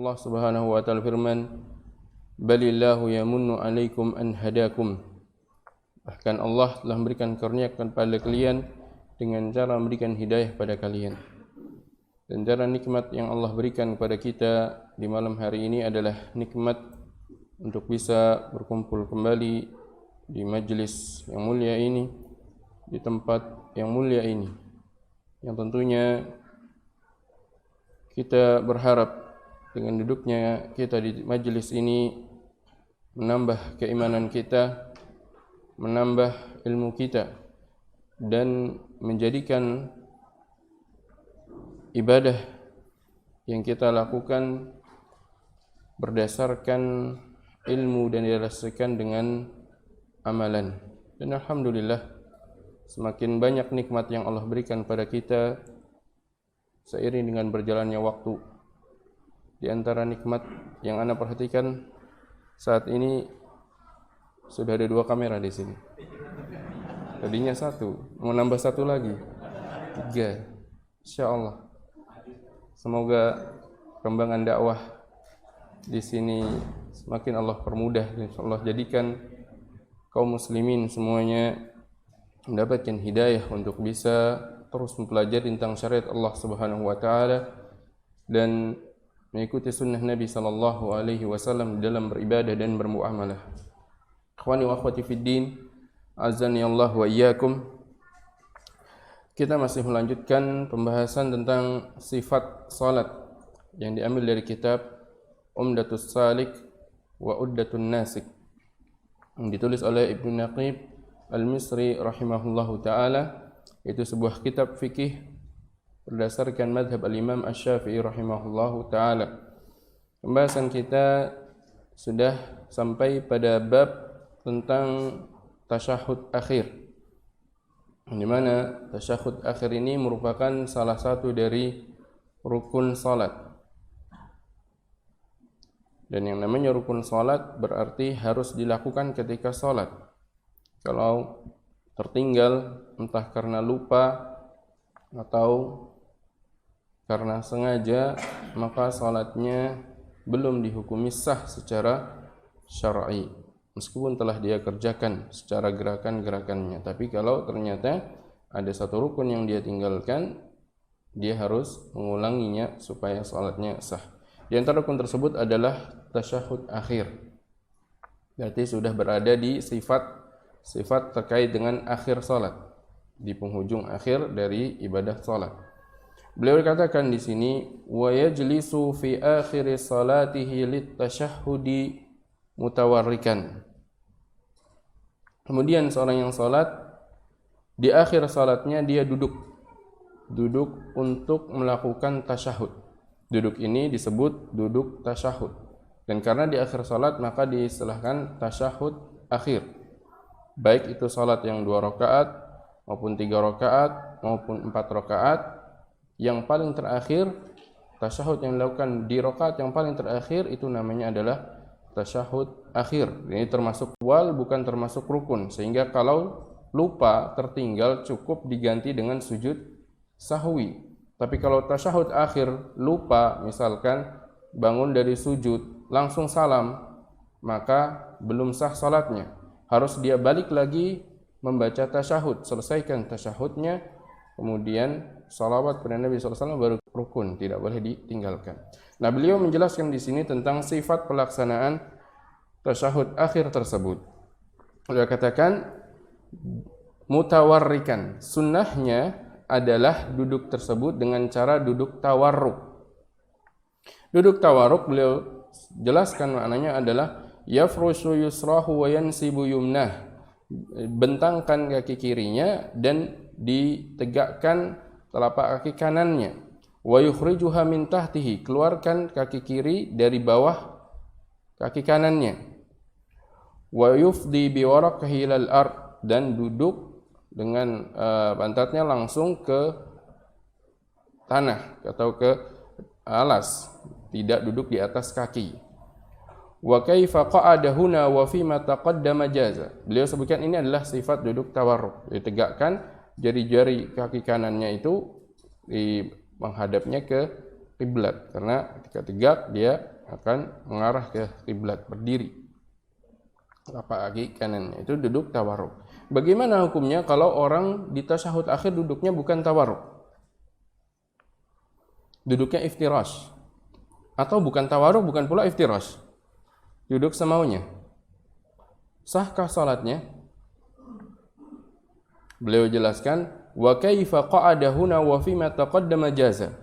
Allah Subhanahu wa taala firman, "Balillahu yamunnu 'alaikum an hadakum." Bahkan Allah telah memberikan karunia kepada kalian dengan cara memberikan hidayah pada kalian. Dan cara nikmat yang Allah berikan kepada kita di malam hari ini adalah nikmat untuk bisa berkumpul kembali di majlis yang mulia ini, di tempat yang mulia ini, yang tentunya kita berharap dengan duduknya kita di majlis ini menambah keimanan kita, menambah ilmu kita, dan menjadikan ibadah yang kita lakukan berdasarkan ilmu dan didasarkan dengan amalan. Dan alhamdulillah, semakin banyak nikmat yang Allah berikan pada kita seiring dengan berjalannya waktu. Di antara nikmat yang Anda perhatikan saat ini sudah ada 2 kamera di sini. Tadinya 1, mau nambah 1 lagi, 3. Insyaallah. Semoga perkembangan dakwah di sini semakin Allah permudah dan Allah jadikan kaum muslimin semuanya mendapatkan hidayah untuk bisa terus mempelajari tentang syariat Allah Subhanahu wa taala dan mengikuti sunnah Nabi sallallahu alaihi wasallam dalam beribadah dan bermuamalah. Ikhwani wa akhwati fid din, azani Allah wa iyyakum. Kita masih melanjutkan pembahasan tentang sifat salat yang diambil dari kitab Umdatus Salik wa Uddatun Nasik yang ditulis oleh Ibnu Naqib Al-Misri rahimahullahu taala. Itu sebuah kitab fikih berdasarkan madhab al-Imam Asy-Syafi'i rahimahullahu taala. Pembahasan kita sudah sampai pada bab tentang tasyahud akhir, di mana tasyahud akhir ini merupakan salah satu dari rukun salat. Dan yang namanya rukun salat berarti harus dilakukan ketika salat. Kalau tertinggal entah karena lupa atau karena sengaja, maka salatnya belum dihukumi sah secara syar'i. Meskipun telah dia kerjakan secara gerakan-gerakannya, tapi kalau ternyata ada satu rukun yang dia tinggalkan, dia harus mengulanginya supaya salatnya sah. Di antara rukun tersebut adalah tasyahud akhir. Berarti sudah berada di sifat terkait dengan akhir salat, di penghujung akhir dari ibadah salat. Beliau katakan di sini, wa yajlisu fi akhir salatihi lit-tasyahhudi mutawarrikan. Kemudian seorang yang salat di akhir salatnya dia duduk untuk melakukan tasyahud. Duduk ini disebut duduk tasyahud. Dan karena di akhir salat maka diistilahkan tasyahud akhir. Baik itu salat yang 2 rakaat maupun 3 rakaat maupun 4 rakaat, yang paling terakhir tasyahud yang dilakukan di rakaat yang paling terakhir itu namanya adalah tasyahud akhir. Ini termasuk wal, bukan termasuk rukun, sehingga kalau lupa tertinggal cukup diganti dengan sujud sahwi. Tapi kalau tasyahud akhir lupa, misalkan bangun dari sujud langsung salam, maka belum sah salatnya. Harus dia balik lagi membaca tasyahud, selesaikan tasyahudnya, kemudian salawat kepada Nabi SAW baru rukun, tidak boleh ditinggalkan. Nah, beliau menjelaskan di sini tentang sifat pelaksanaan tasyahud akhir tersebut. Beliau katakan mutawarrikan, sunnahnya adalah duduk tersebut dengan cara duduk tawarruk. Duduk tawarruk beliau jelaskan maknanya adalah yafrushu yusrahu wa yansibu yumnah, bentangkan kaki kirinya dan ditegakkan telapak kaki kanannya. Wa yukhrijuha min tahtihi, keluarkan kaki kiri dari bawah kaki kanannya. Wa yufdi bi waraqahi ilal ard, dan duduk dengan pantatnya langsung ke tanah atau ke alas, tidak duduk di atas kaki. Wa kaifa qa'ada huna wa fi ma taqaddama jaza. Beliau sebutkan ini adalah sifat duduk tawarruk, ditegakkan jari-jari kaki kanannya itu menghadapnya ke kiblat, karena ketika tegak dia akan mengarah ke kiblat, berdiri. Telapak kaki kanannya itu duduk tawarruk. Bagaimana hukumnya kalau orang di tasyahud akhir duduknya bukan tawarruk? Duduknya iftirash. Atau bukan tawarruk, bukan pula iftirash. Duduk semaunya. Sahkah salatnya? Beliau jelaskan, wa kaifa qa'ada huna wa fi ma taqaddama jaza.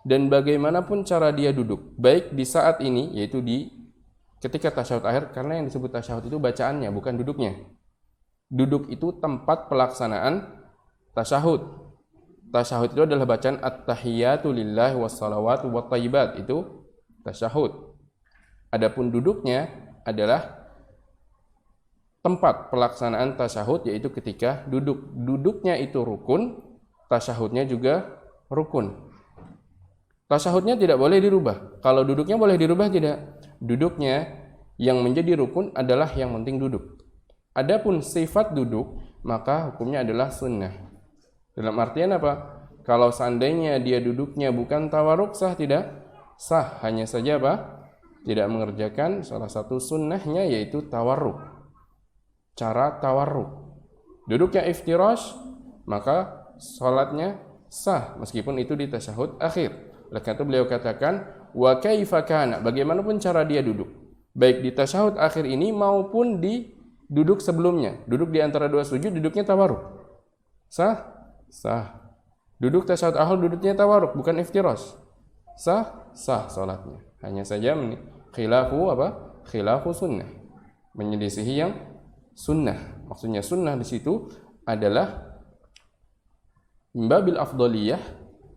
Dan bagaimanapun cara dia duduk, baik di saat ini, yaitu di ketika tasyahud akhir, karena yang disebut tasyahud itu bacaannya, bukan duduknya. Duduk itu tempat pelaksanaan tasyahud. Tasyahud itu adalah bacaan at-tahiyatu lillahi wassalawatu wattayyibat, itu tasyahud. Adapun duduknya adalah tempat pelaksanaan tasyahud, yaitu ketika duduk. Duduknya itu rukun, tasyahudnya juga rukun. Tasyahudnya tidak boleh dirubah. Kalau duduknya boleh dirubah, tidak. Duduknya yang menjadi rukun adalah yang penting duduk. Adapun sifat duduk, maka hukumnya adalah sunnah. Dalam artian apa? Kalau seandainya dia duduknya bukan tawarruk, sah tidak? Sah, hanya saja apa? Tidak mengerjakan salah satu sunnahnya, yaitu tawarruk. Cara tawarruk. Duduknya iftirash, maka salatnya sah meskipun itu di tasyahud akhir. Oleh karena itu beliau katakan, wa kaifa kana, bagaimanapun cara dia duduk, baik di tasyahud akhir ini maupun di duduk sebelumnya. Duduk di antara dua sujud, duduknya tawarruk. Sah? Sah. Duduk tasyahud akhir, duduknya tawarruk, bukan iftirash. Sah? Sah salatnya. Hanya saja khilafu apa? Khilafu sunnah. Menyelisihi yang sunnah. Maksudnya sunnah di situ adalah babil afdaliyah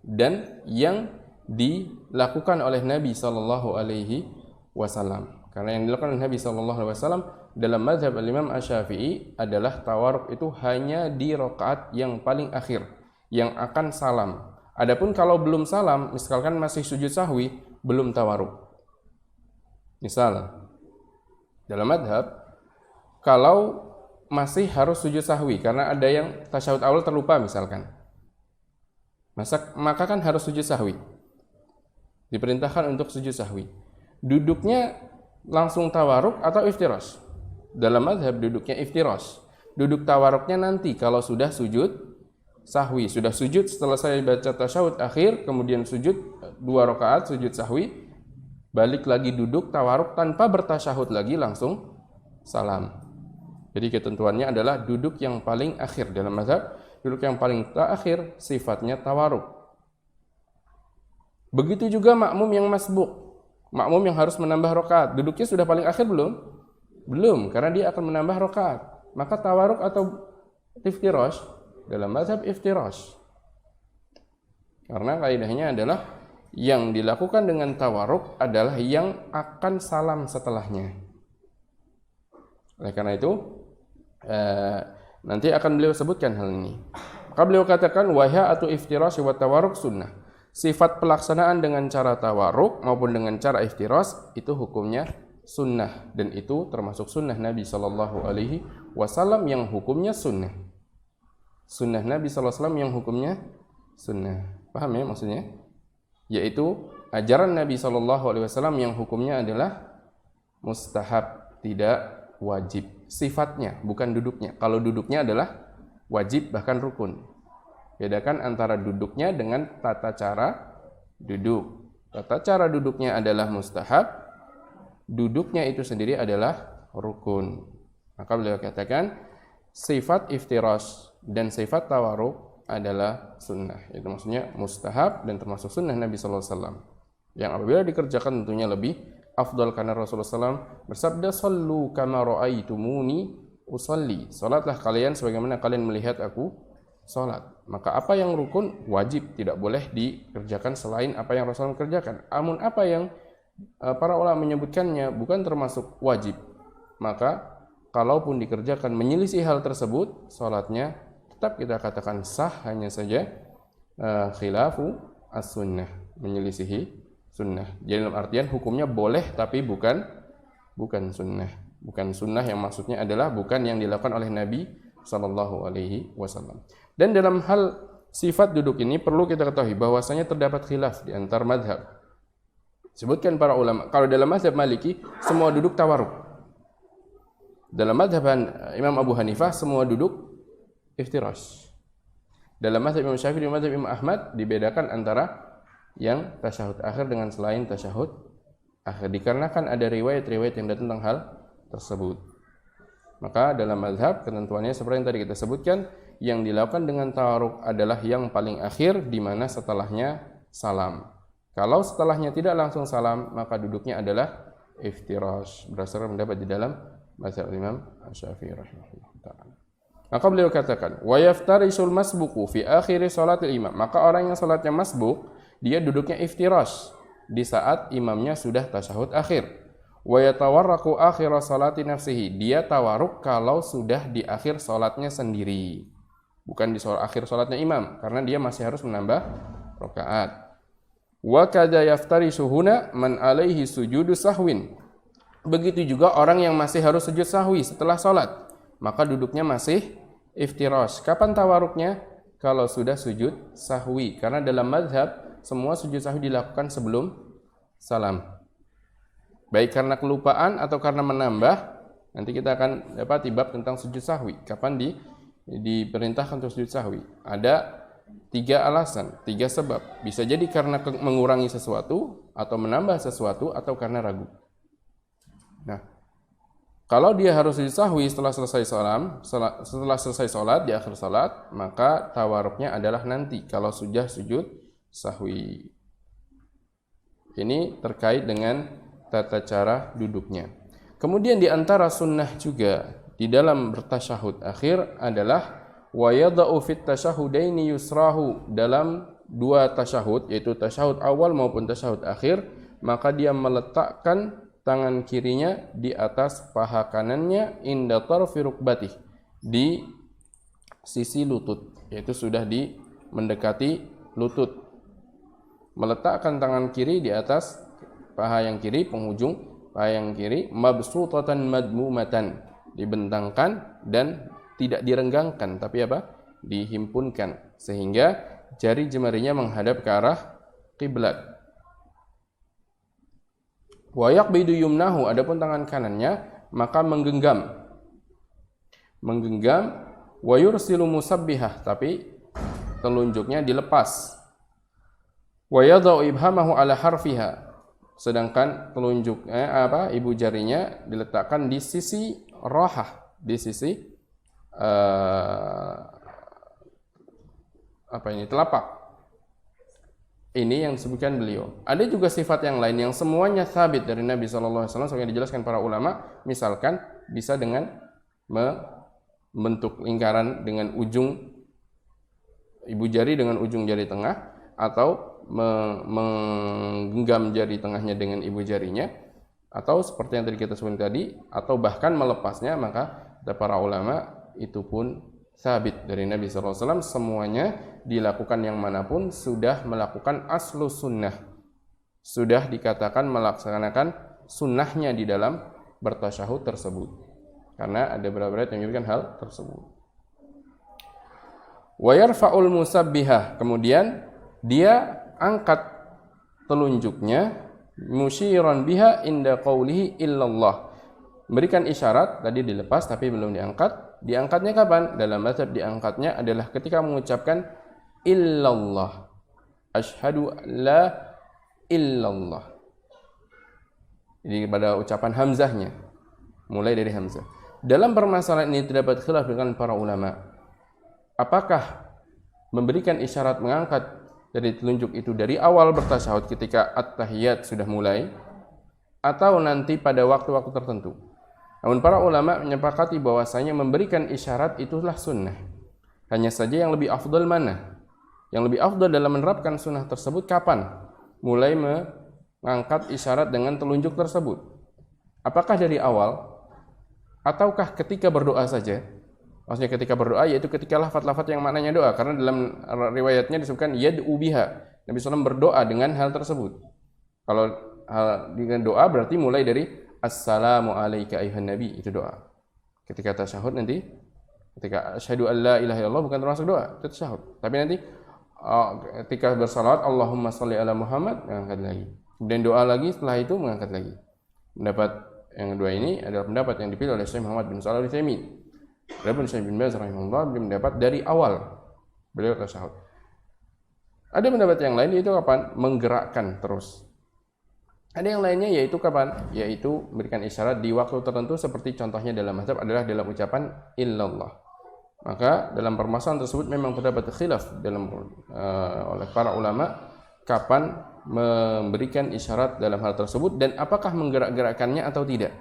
dan yang dilakukan oleh Nabi sallallahu alaihi wasallam. Karena yang dilakukan oleh Nabi sallallahu alaihi wasallam dalam mazhab Imam Asy-Syafi'i adalah tawarruk itu hanya di rakaat yang paling akhir yang akan salam. Adapun kalau belum salam, misalkan masih sujud sahwi, belum tawarruk. Misal dalam mazhab kalau masih harus sujud sahwi karena ada yang tasyahud awal terlupa misalkan, maka kan harus sujud sahwi. Diperintahkan untuk sujud sahwi. Duduknya langsung tawarruk atau iftirash? Dalam mazhab duduknya iftirash. Duduk tawarruknya nanti kalau sudah sujud sahwi. Sudah sujud setelah saya baca tasyahud akhir, kemudian sujud 2 rakaat sujud sahwi, balik lagi duduk tawarruk tanpa bertasyahud lagi, langsung salam. Jadi ketentuannya adalah duduk yang paling akhir dalam mazhab. Duduk yang paling terakhir sifatnya tawarruk. Begitu juga makmum yang masbuk. Makmum yang harus menambah rakaat. Duduknya sudah paling akhir belum? Belum, karena dia akan menambah rakaat. Maka tawarruk atau iftirash? Dalam mazhab iftirash. Karena kaidahnya adalah yang dilakukan dengan tawarruk adalah yang akan salam setelahnya. Oleh karena itu, nanti akan beliau sebutkan hal ini. Maka beliau katakan wahya atau iftirash wa tawarruk sunnah. Sifat pelaksanaan dengan cara tawarruk maupun dengan cara iftirash itu hukumnya sunnah, dan itu termasuk sunnah Nabi sallallahu alaihi wasallam yang hukumnya sunnah. Sunnah Nabi sallallahu alaihi wasallam yang hukumnya sunnah. Paham ya maksudnya? Yaitu ajaran Nabi sallallahu alaihi wasallam yang hukumnya adalah mustahab, tidak wajib. Sifatnya, bukan duduknya. Kalau duduknya adalah wajib bahkan rukun. Bedakan antara duduknya dengan tata cara duduk. Tata cara duduknya adalah mustahab, duduknya itu sendiri adalah rukun. Maka beliau katakan sifat iftirash dan sifat tawarruk adalah sunnah. Itu maksudnya mustahab dan termasuk sunnah Nabi sallallahu alaihi wasallam. Yang apabila dikerjakan tentunya lebih afdal, karena Rasulullah SAW bersabda, "Shallu kama ra'aitumuni usalli." Salatlah kalian sebagaimana kalian melihat aku salat. Maka apa yang rukun wajib, tidak boleh dikerjakan selain apa yang Rasulullah kerjakan. Namun apa yang para ulama menyebutkannya bukan termasuk wajib, maka kalaupun dikerjakan menyelisih hal tersebut, salatnya tetap kita katakan sah, hanya saja khilafu as-sunnah, menyelisihi sunnah. Jadi dalam artian hukumnya boleh tapi bukan sunnah. Bukan sunnah yang maksudnya adalah bukan yang dilakukan oleh Nabi sallallahu alaihi wasallam. Dan dalam hal sifat duduk ini perlu kita ketahui bahwasanya terdapat khilaf di antar mazhab. Sebutkan para ulama, kalau dalam mazhab Maliki semua duduk tawaruk. Dalam mazhab Imam Abu Hanifah semua duduk iftirash. Dalam mazhab Imam Syafi'i dan mazhab Imam Ahmad dibedakan antara yang tasyahud akhir dengan selain tasyahud akhir, dikarenakan ada riwayat-riwayat yang datang tentang hal tersebut. Maka dalam mazhab ketentuannya seperti yang tadi kita sebutkan, yang dilakukan dengan tawaruk adalah yang paling akhir, di mana setelahnya salam. Kalau setelahnya tidak langsung salam, maka duduknya adalah iftirash, berdasarkan pendapat di dalam mazhab Imam Syafi'i rahimahullah ta'ala. Maka beliau katakan, wa yaftarisul masbuku fi akhiri salatil imam. Maka orang yang salatnya masbuk, dia duduknya iftirash di saat imamnya sudah tasyahud akhir. Wa yatawarraku akhir salati nafsihi. Dia tawaruk kalau sudah di akhir salatnya sendiri, bukan di akhir salatnya imam, karena dia masih harus menambah rakaat. Wa kada yaftarishu huna man alaihi sujudu sahwin. Begitu juga orang yang masih harus sujud sahwi setelah salat, maka duduknya masih iftirash. Kapan tawaruknya? Kalau sudah sujud sahwi, karena dalam mazhab semua sujud sahwi dilakukan sebelum salam, baik karena kelupaan atau karena menambah. Nanti kita akan dapat bab tentang sujud sahwi, kapan diperintahkan untuk sujud sahwi. Ada 3 alasan, 3 sebab. Bisa jadi karena mengurangi sesuatu, atau menambah sesuatu, atau karena ragu. Nah, kalau dia harus sujud sahwi setelah selesai salat, di akhir salat, maka tawaruknya adalah nanti kalau sudah sujud sahwi. Ini terkait dengan tata cara duduknya. Kemudian di antara sunnah juga di dalam bertasyahud akhir adalah wa yada'u fit tasyahudaini yusrahu. Dalam 2 tasyahud, yaitu tasyahud awal maupun tasyahud akhir, maka dia meletakkan tangan kirinya di atas paha kanannya inda tarfi rukbatih, di sisi lutut, yaitu sudah mendekati lutut. Meletakkan tangan kiri di atas paha yang kiri, penghujung paha yang kiri, mabsutatan madmumatan, dibentangkan dan tidak direnggangkan, tapi dihimpunkan, sehingga jari jemarinya menghadap ke arah kiblat. Wa yaqbidu yumnahu, adapun tangan kanannya maka menggenggam, wa yursilu musabbihah, tapi telunjuknya dilepas. Wa yadau ibhamahu ala harfiha, sedangkan telunjuknya ibu jarinya diletakkan di sisi rahah, di sisi telapak. Ini yang disebutkan beliau. Ada juga sifat yang lain yang semuanya sabit dari Nabi SAW, seperti yang dijelaskan para ulama. Misalkan bisa dengan membentuk lingkaran dengan ujung ibu jari dengan ujung jari tengah, atau menggenggam jari tengahnya dengan ibu jarinya, atau seperti yang tadi kita sebutkan tadi, atau bahkan melepasnya. Maka kata para ulama itu pun sabit dari Nabi SAW. Semuanya dilakukan yang manapun sudah melakukan aslu sunnah, sudah dikatakan melaksanakan sunnahnya di dalam bertasyahud tersebut, karena ada beberapa ayat yang menyebutkan hal tersebut. Wa yarfa'ul musabbihah, kemudian dia angkat telunjuknya, musyiran biha inda qawlihi illallah, memberikan isyarat. Tadi dilepas tapi belum diangkat. Diangkatnya kapan? Dalam mazhab diangkatnya adalah ketika mengucapkan illallah, asyhadu la illallah. Jadi pada ucapan hamzahnya, mulai dari hamzah. Dalam permasalahan ini terdapat khilaf dengan para ulama, apakah memberikan isyarat mengangkat dari telunjuk itu dari awal bertasyahud ketika at-tahiyat sudah mulai, atau nanti pada waktu-waktu tertentu. Namun para ulama menyepakati bahwasanya memberikan isyarat itulah sunnah. Hanya saja yang lebih afdal mana? Yang lebih afdal dalam menerapkan sunnah tersebut kapan? Mulai mengangkat isyarat dengan telunjuk tersebut. Apakah dari awal? Ataukah ketika berdoa saja? Maksudnya ketika berdoa, yaitu ketika lafaz-lafaz yang maknanya doa. Karena dalam riwayatnya disebutkan yad'u biha. Nabi SAW berdoa dengan hal tersebut. Kalau dengan doa berarti mulai dari assalamu alayka ayuhan nabi, itu doa. Ketika tasyahud nanti, ketika asyhadu an la ilaha illallah bukan termasuk doa, itu tasyahud. Tapi nanti ketika bersalawat Allahumma shalli ala Muhammad, angkat lagi. Kemudian doa lagi, setelah itu mengangkat lagi. Pendapat yang kedua ini adalah pendapat yang dipilih oleh Syekh Muhammad bin Shalih Al-Utsaimin. Adapun Syekh bin Baz rahimahullah mendapat dari awal beliau tasyahud. Ada pendapat yang lain yaitu kapan? Menggerakkan terus. Ada yang lainnya yaitu kapan? Yaitu memberikan isyarat di waktu tertentu seperti contohnya dalam mazhab adalah dalam ucapan illallah. Maka dalam permasalahan tersebut memang terdapat khilaf oleh para ulama kapan memberikan isyarat dalam hal tersebut dan apakah menggerak-gerakkannya atau tidak.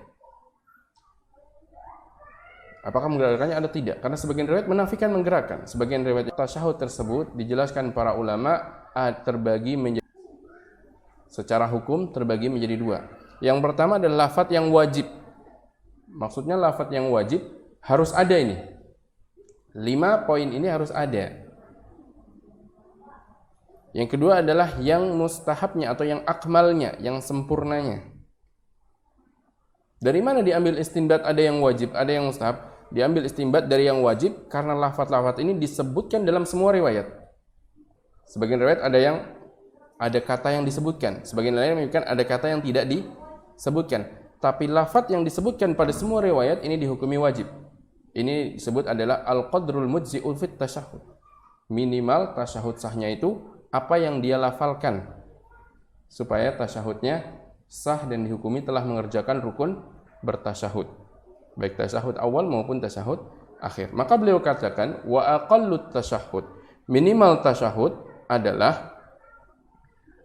Apakah menggerakkannya atau tidak? Karena sebagian riwayat menafikan menggerakkan. Sebagian riwayat tasyahud tersebut dijelaskan para ulama terbagi menjadi secara hukum terbagi menjadi dua. Yang pertama adalah lafadz yang wajib. Maksudnya lafadz yang wajib harus ada ini. 5 poin ini harus ada. Yang kedua adalah yang mustahabnya atau yang akmalnya, yang sempurnanya. Dari mana diambil istinbat ada yang wajib, ada yang mustahab? Diambil istinbat dari yang wajib karena lafadz-lafadz ini disebutkan dalam semua riwayat. Sebagian riwayat ada kata yang disebutkan, sebagian lain menyebutkan ada kata yang tidak disebutkan. Tapi lafadz yang disebutkan pada semua riwayat ini dihukumi wajib. Ini disebut adalah al-qadrul mujzi'u fit tasyahhud. Minimal tasyahud sahnya itu apa yang dia lafalkan supaya tasyahudnya sah dan dihukumi telah mengerjakan rukun bertasyahud, baik tasyahud awal maupun tasyahud akhir. Maka beliau katakan wa aqallut tasyahud, minimal tasyahud adalah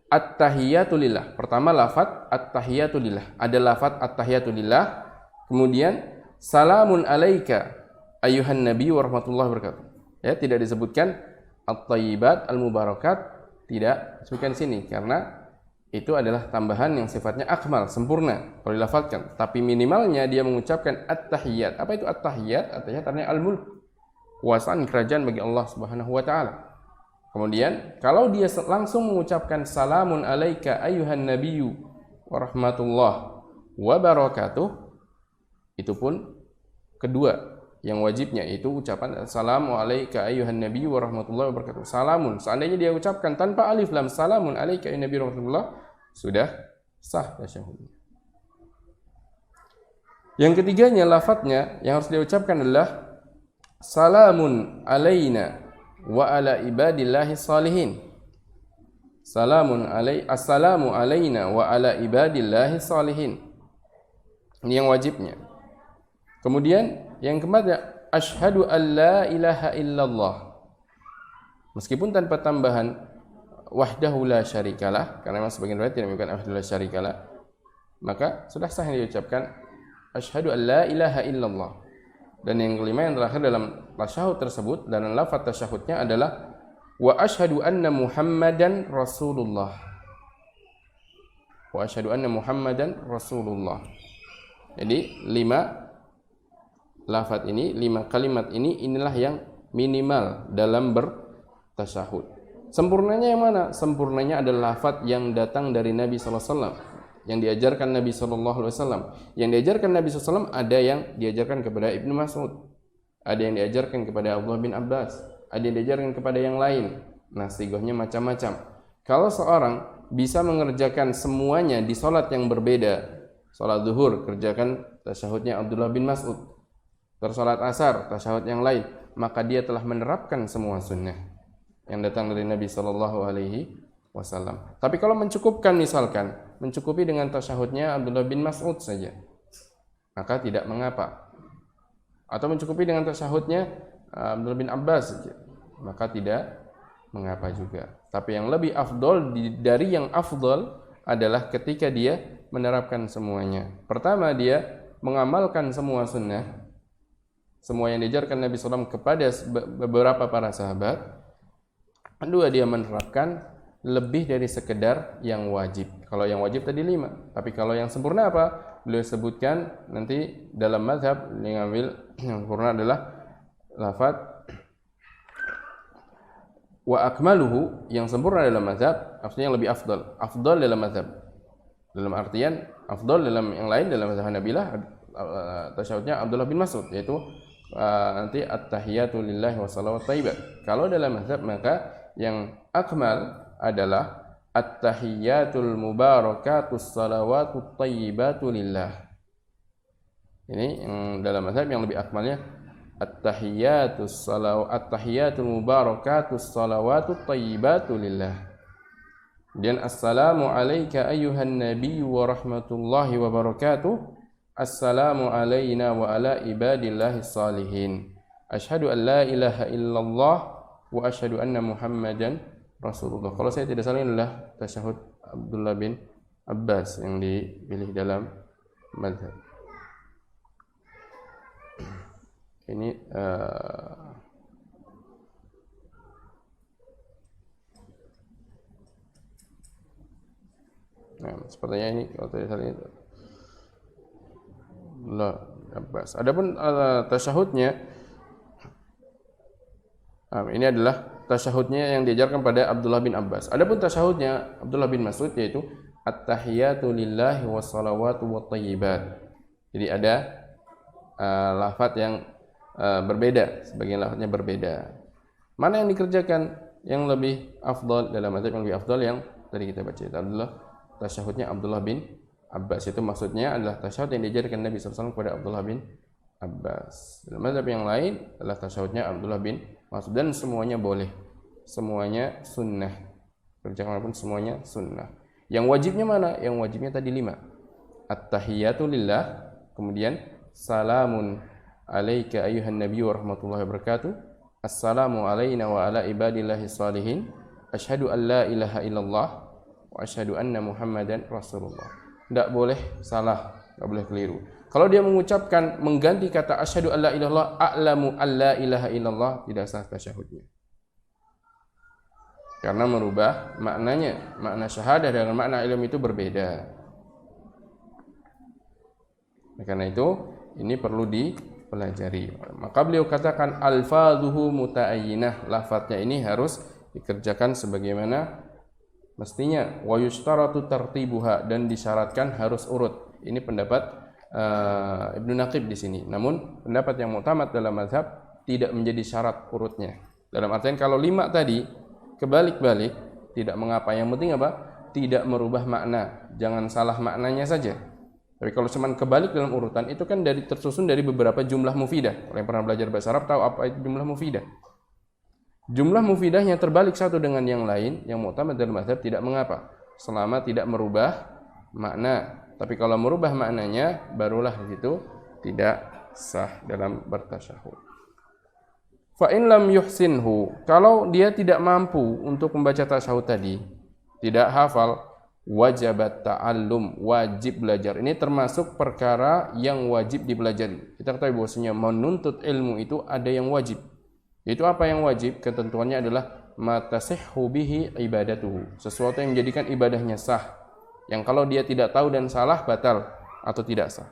at-tahiyatu lillah. Pertama lafaz at-tahiyatu lillah, ada lafaz at-tahiyatu lillah, kemudian salamun alaika ayuhan nabi wa rahmatullahi wabarakatuh. Ya, tidak disebutkan at-thayyibat al-mubarakat, tidak disebutkan di sini karena itu adalah tambahan yang sifatnya akmal, sempurna kalau dilafalkan. Tapi minimalnya dia mengucapkan at-tahiyat. Apa itu at-tahiyat? At-tahiyat artinya al-mulk, kekuasaan kerajaan bagi Allah Subhanahu wa taala. Kemudian kalau dia langsung mengucapkan salamun alaika ayuhan nabiyyu wa rahmatullah wa barakatuh, itu pun kedua yang wajibnya itu ucapan assalamu alayka ayyuhan nabiyyu wa rahmatullahi wa barakatuh. Salamun, seandainya dia ucapkan tanpa alif lam, salamun alayka ayyuhan nabiyyu wa rahmatullah, sudah sah tasyahudnya. Yang ketiganya lafadznya yang harus dia ucapkan adalah salamun alayna wa ala ibadillahi salihin. Assalamu alayna wa ala ibadillahi salihin. Ini yang wajibnya. Kemudian yang keempat, asyhadu an la ilaha illallah. Meskipun tanpa tambahan wahdahu la syarikalah, karena memang sebagian riwayat tidak menyebutkan wahdahu la syarikalah, maka sudah sah yang diucapkan asyhadu an la ilaha illallah. Dan yang kelima yang terakhir dalam tasyahud tersebut, dalam lafaz tasyahudnya adalah wa asyhadu anna Muhammadan Rasulullah. Wa asyhadu anna Muhammadan Rasulullah. Jadi 5 lafaz ini, 5 kalimat ini, inilah yang minimal dalam bertasyahud. Sempurnanya yang mana? Sempurnanya adalah lafaz yang datang dari Nabi SAW, yang diajarkan Nabi SAW. Yang diajarkan Nabi SAW ada yang diajarkan kepada Ibnu Mas'ud, ada yang diajarkan kepada Abdullah bin Abbas, ada yang diajarkan kepada yang lain. Nah, sighahnya macam-macam. Kalau seorang bisa mengerjakan semuanya di salat yang berbeda, salat zuhur kerjakan tasyahudnya Abdullah bin Mas'ud, tersalat asar, tasyahud yang lain, maka dia telah menerapkan semua sunnah yang datang dari Nabi Sallallahu Alaihi Wasallam. Tapi kalau mencukupkan, misalkan mencukupi dengan tasyahudnya Abdullah bin Mas'ud saja, maka tidak mengapa. Atau mencukupi dengan tasyahudnya Abdullah bin Abbas saja, maka tidak mengapa juga. Tapi yang lebih afdol dari yang afdol adalah ketika dia menerapkan semuanya. Pertama, dia mengamalkan semua sunnah, semua yang diajarkan Nabi SAW kepada beberapa para sahabat. Kedua, dia menerapkan lebih dari sekedar yang wajib. Kalau yang wajib tadi 5. Tapi kalau yang sempurna apa? Beliau sebutkan nanti dalam mazhab yang ambil yang sempurna adalah lafaz wa akmaluhu, yang sempurna dalam mazhab, artinya yang lebih afdal. Afdal dalam mazhab. Dalam artian afdal dalam yang lain, dalam mazhab Hanabilah tasyahudnya Abdullah bin Mas'ud, yaitu nanti at-tahiyatu lillahi wa salawat thayyibat. Kalau dalam mazhab maka yang akmal adalah at-tahiyyatul mubarakatus salawatut thayyibatu lillah. Ini yang dalam mazhab yang lebih akmalnya at-tahiyyatul mubarakatus salawatut thayyibatu lillah. Dan assalamu alayka ayyuhan nabiyyu wa rahmatullahi wa barakatuh. Assalamu alayna wa ala ibadillahi salihin. Asyhadu an la ilaha illallah wa asyhadu anna Muhammadan Rasulullah. Kalau saya tidak salah adalah tasyahud Abdullah bin Abbas yang dipilih dalam mazhab. Ini nah, sepertinya ini kalau tidak salah itu Abdullah Abbas. Adapun tasyahudnya ini adalah tasyahudnya yang diajarkan pada Abdullah bin Abbas. Adapun tasyahudnya Abdullah bin Mas'ud yaitu at-tahiyatu lillahi wassalawatu wattayyibat. Jadi ada lafaz yang berbeda, sebagian lafaznya berbeda. Mana yang dikerjakan yang lebih afdal dalam mazhab yang lebih afdal yang tadi kita baca itu adalah tasyahudnya Abdullah bin Abbas. Itu maksudnya adalah tasyahud yang diajarkan Nabi SAW kepada Abdullah bin Abbas. Dalam mazhab yang lain adalah tasyahudnya Abdullah bin Mas'ud dan semuanya boleh. Semuanya sunnah. Kerjakan pun semuanya sunnah. Yang wajibnya mana? Yang wajibnya tadi 5. At-tahiyatu lillah, kemudian salamun alayka ayyuhan nabiyyu wa rahmatullahi wa barakatuh. Assalamu alayna wa ala ibadillahi salihin. Asyhadu an la ilaha illallah wa asyhadu anna Muhammadan Rasulullah. Tidak boleh salah, tidak boleh keliru. Kalau dia mengucapkan mengganti kata asyhadu an la ilaha illallah, a'lamu an la ilaha illallah, tidak sah tasyahudnya. Karena merubah maknanya. Makna syahadah dengan makna ilmu itu berbeda. Karena itu ini perlu dipelajari. Maka beliau katakan alfadhuhu muta'ayyinah, lafadznya ini harus dikerjakan sebagaimana mestinya. Wa yushtaratu tartibuha, dan disyaratkan harus urut. Ini pendapat Ibnu Naqib di sini. Namun pendapat yang mu'tamad dalam mazhab tidak menjadi syarat urutnya. Dalam artian kalau 5 tadi kebalik-balik tidak mengapa. Yang penting apa? Tidak merubah makna. Jangan salah maknanya saja. Tapi kalau cuma kebalik dalam urutan itu kan tersusun dari beberapa jumlah mufidah. Kalau yang pernah belajar bahasa Arab tahu apa itu jumlah mufidah. Jumlah mufidahnya terbalik satu dengan yang lain, yang mu'tamad dalam mazhab tidak mengapa selama tidak merubah makna. Tapi kalau merubah maknanya barulah itu tidak sah dalam bertasyahud. Fa in lam yuhsinhu, kalau dia tidak mampu untuk membaca tasyahud tadi, tidak hafal, wajibat ta'allum, wajib belajar. Ini termasuk perkara yang wajib dipelajari. Kita ketahui bahwasanya menuntut ilmu itu ada yang wajib. Itu apa yang wajib? Ketentuannya adalah matasihhu bihi ibadatuhu, sesuatu yang menjadikan ibadahnya sah. Yang kalau dia tidak tahu dan salah batal atau tidak sah.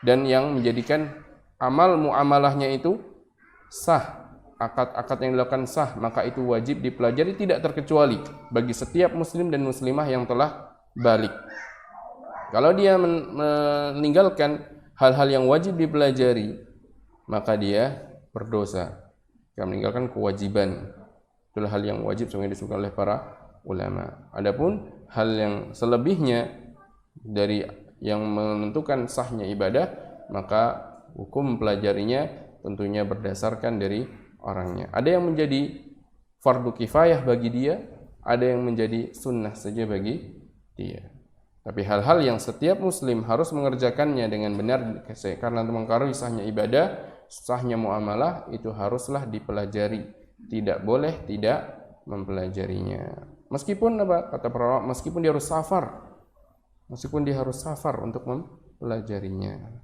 Dan yang menjadikan amal muamalahnya itu sah. Akad-akad yang dilakukan sah, maka itu wajib dipelajari tidak terkecuali bagi setiap muslim dan muslimah yang telah balik. Kalau dia meninggalkan hal-hal yang wajib dipelajari, maka dia berdosa. Dia meninggalkan kewajiban. Itulah hal yang wajib sebagai disebutkan oleh para ulama. Adapun hal yang selebihnya dari yang menentukan sahnya ibadah, maka hukum pelajarinya tentunya berdasarkan dari orangnya. Ada yang menjadi fardu kifayah bagi dia, ada yang menjadi sunnah saja bagi dia. Tapi hal-hal yang setiap muslim harus mengerjakannya dengan benar karena mengkaruhi sahnya ibadah, sahnya muamalah, itu haruslah dipelajari. Tidak boleh tidak mempelajarinya. Meskipun apa? Kata para ulama, meskipun dia harus safar. Meskipun dia harus safar untuk mempelajarinya.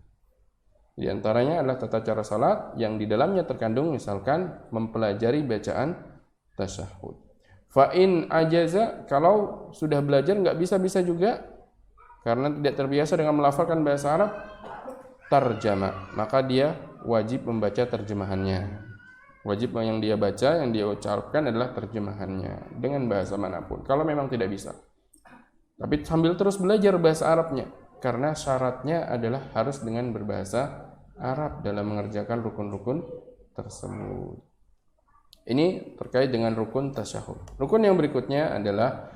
Di antaranya adalah tata cara salat yang di dalamnya terkandung misalkan mempelajari bacaan tasyahud. Fa in ajaza, kalau sudah belajar enggak bisa juga karena tidak terbiasa dengan melafalkan bahasa Arab, tarjama, maka dia wajib membaca terjemahannya. Wajib yang dia baca, yang dia ucapkan adalah terjemahannya dengan bahasa manapun. Kalau memang tidak bisa. Tapi sambil terus belajar bahasa Arabnya. Karena syaratnya adalah harus dengan berbahasa Arab dalam mengerjakan rukun-rukun tersebut. Ini terkait dengan rukun tasyahud. Rukun yang berikutnya adalah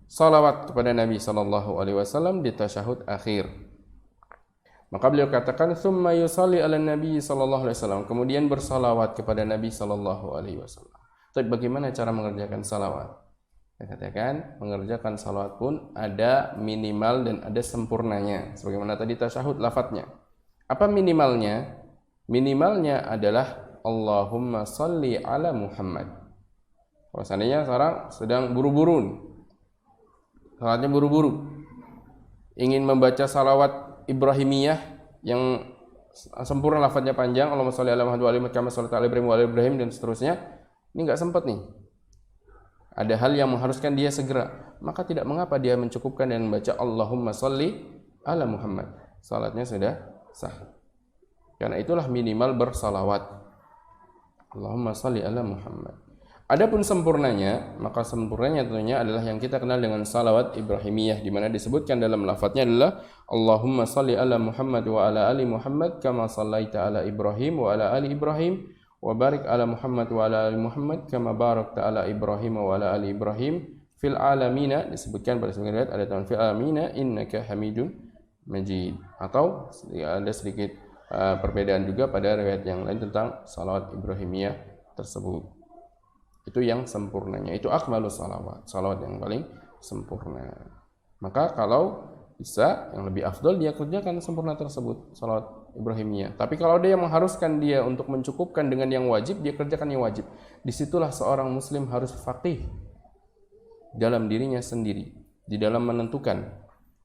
salawat kepada Nabi sallallahu alaihi wasallam di tasyahud akhir. Maka beliau katakan tsumma yusalli ala nabi sallallahu alaihi wasallam, kemudian bersalawat kepada Nabi sallallahu alaihi wasallam. Tapi bagaimana cara mengerjakan salawat? Saya katakan mengerjakan salawat pun ada minimal dan ada sempurnanya. Sebagaimana tadi tasyahud lafadznya. Apa minimalnya? Minimalnya adalah Allahumma salli ala Muhammad. Kalau seandainya seorang sedang buru-buru, salatnya buru-buru, ingin membaca salawat Ibrahimiyah yang sempurna, lafadznya panjang, Allahumma sholli ala Muhammad wa ala Muhammad kama shallaita ala Ibrahim wa ala Ibrahim dan seterusnya, ini enggak sempat nih. Ada hal yang mengharuskan dia segera, maka tidak mengapa dia mencukupkan dan membaca Allahumma sholli ala Muhammad. Salatnya sudah sah. Karena itulah minimal bersalawat. Allahumma sholli ala Muhammad. Adapun sempurnanya, maka sempurnanya tentunya adalah yang kita kenal dengan salawat Ibrahimiyah, di mana disebutkan dalam lafadznya adalah Allahumma salli ala Muhammad wa ala ali Muhammad kama sallaita ala Ibrahim wa ala ali Ibrahim wa barik ala Muhammad wa ala ali Muhammad kama barakta ala Ibrahim wa ala ali Ibrahim fil alamina. Disebutkan pada sebagian riwayat ada tamam fil alamina innaka Hamidun Majid, atau ada sedikit perbedaan juga pada riwayat yang lain tentang salawat Ibrahimiyah tersebut. Itu yang sempurnanya, itu akmalus salawat, salawat yang paling sempurna. Maka kalau bisa, yang lebih afdol dia kerjakan sempurna tersebut, salawat Ibrahimiyah. Tapi kalau dia mengharuskan dia untuk mencukupkan dengan yang wajib, dia kerjakan yang wajib. Disitulah seorang muslim harus faqih dalam dirinya sendiri, di dalam menentukan.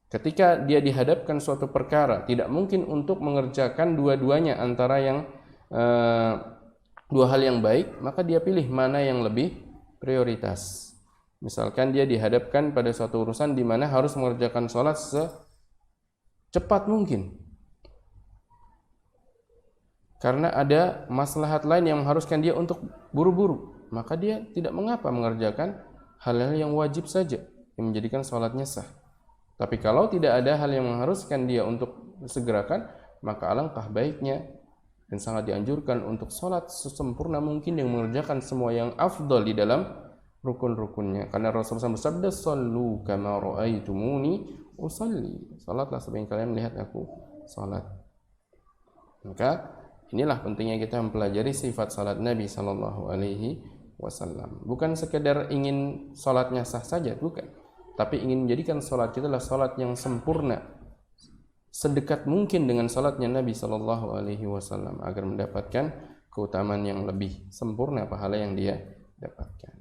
Ketika dia dihadapkan suatu perkara, tidak mungkin untuk mengerjakan dua-duanya antara yang dua hal yang baik, maka dia pilih mana yang lebih prioritas. Misalkan dia dihadapkan pada suatu urusan di mana harus mengerjakan sholat secepat mungkin, karena ada maslahat lain yang mengharuskan dia untuk buru-buru, maka dia tidak mengapa mengerjakan hal-hal yang wajib saja yang menjadikan sholatnya sah. Tapi kalau tidak ada hal yang mengharuskan dia untuk segerakan, maka alangkah baiknya dan sangat dianjurkan untuk sholat sesempurna mungkin yang mengerjakan semua yang afdal di dalam rukun-rukunnya. Karena Rasulullah bersabda, "Shallu kama ra'aitumuni usalli." Salatlah seperti kalian melihat aku salat. Maka inilah pentingnya kita mempelajari sifat salat Nabi sallallahu alaihi wasallam. Bukan sekedar ingin salatnya sah saja, bukan. Tapi ingin menjadikan salat kita adalah salat yang sempurna, sedekat mungkin dengan salatnya Nabi sallallahu alaihi wasallam, agar mendapatkan keutamaan yang lebih sempurna pahala yang dia dapatkan.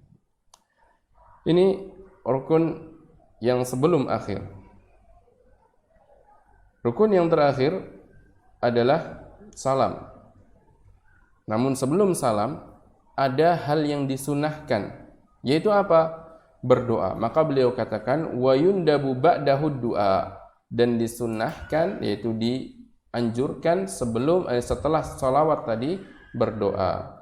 Ini rukun yang sebelum akhir. Rukun yang terakhir adalah salam. Namun sebelum salam ada hal yang disunahkan, yaitu apa? Berdoa. Maka beliau katakan wa yundabu ba'dahu du'a, dan disunnahkan, yaitu dianjurkan setelah salawat tadi berdoa.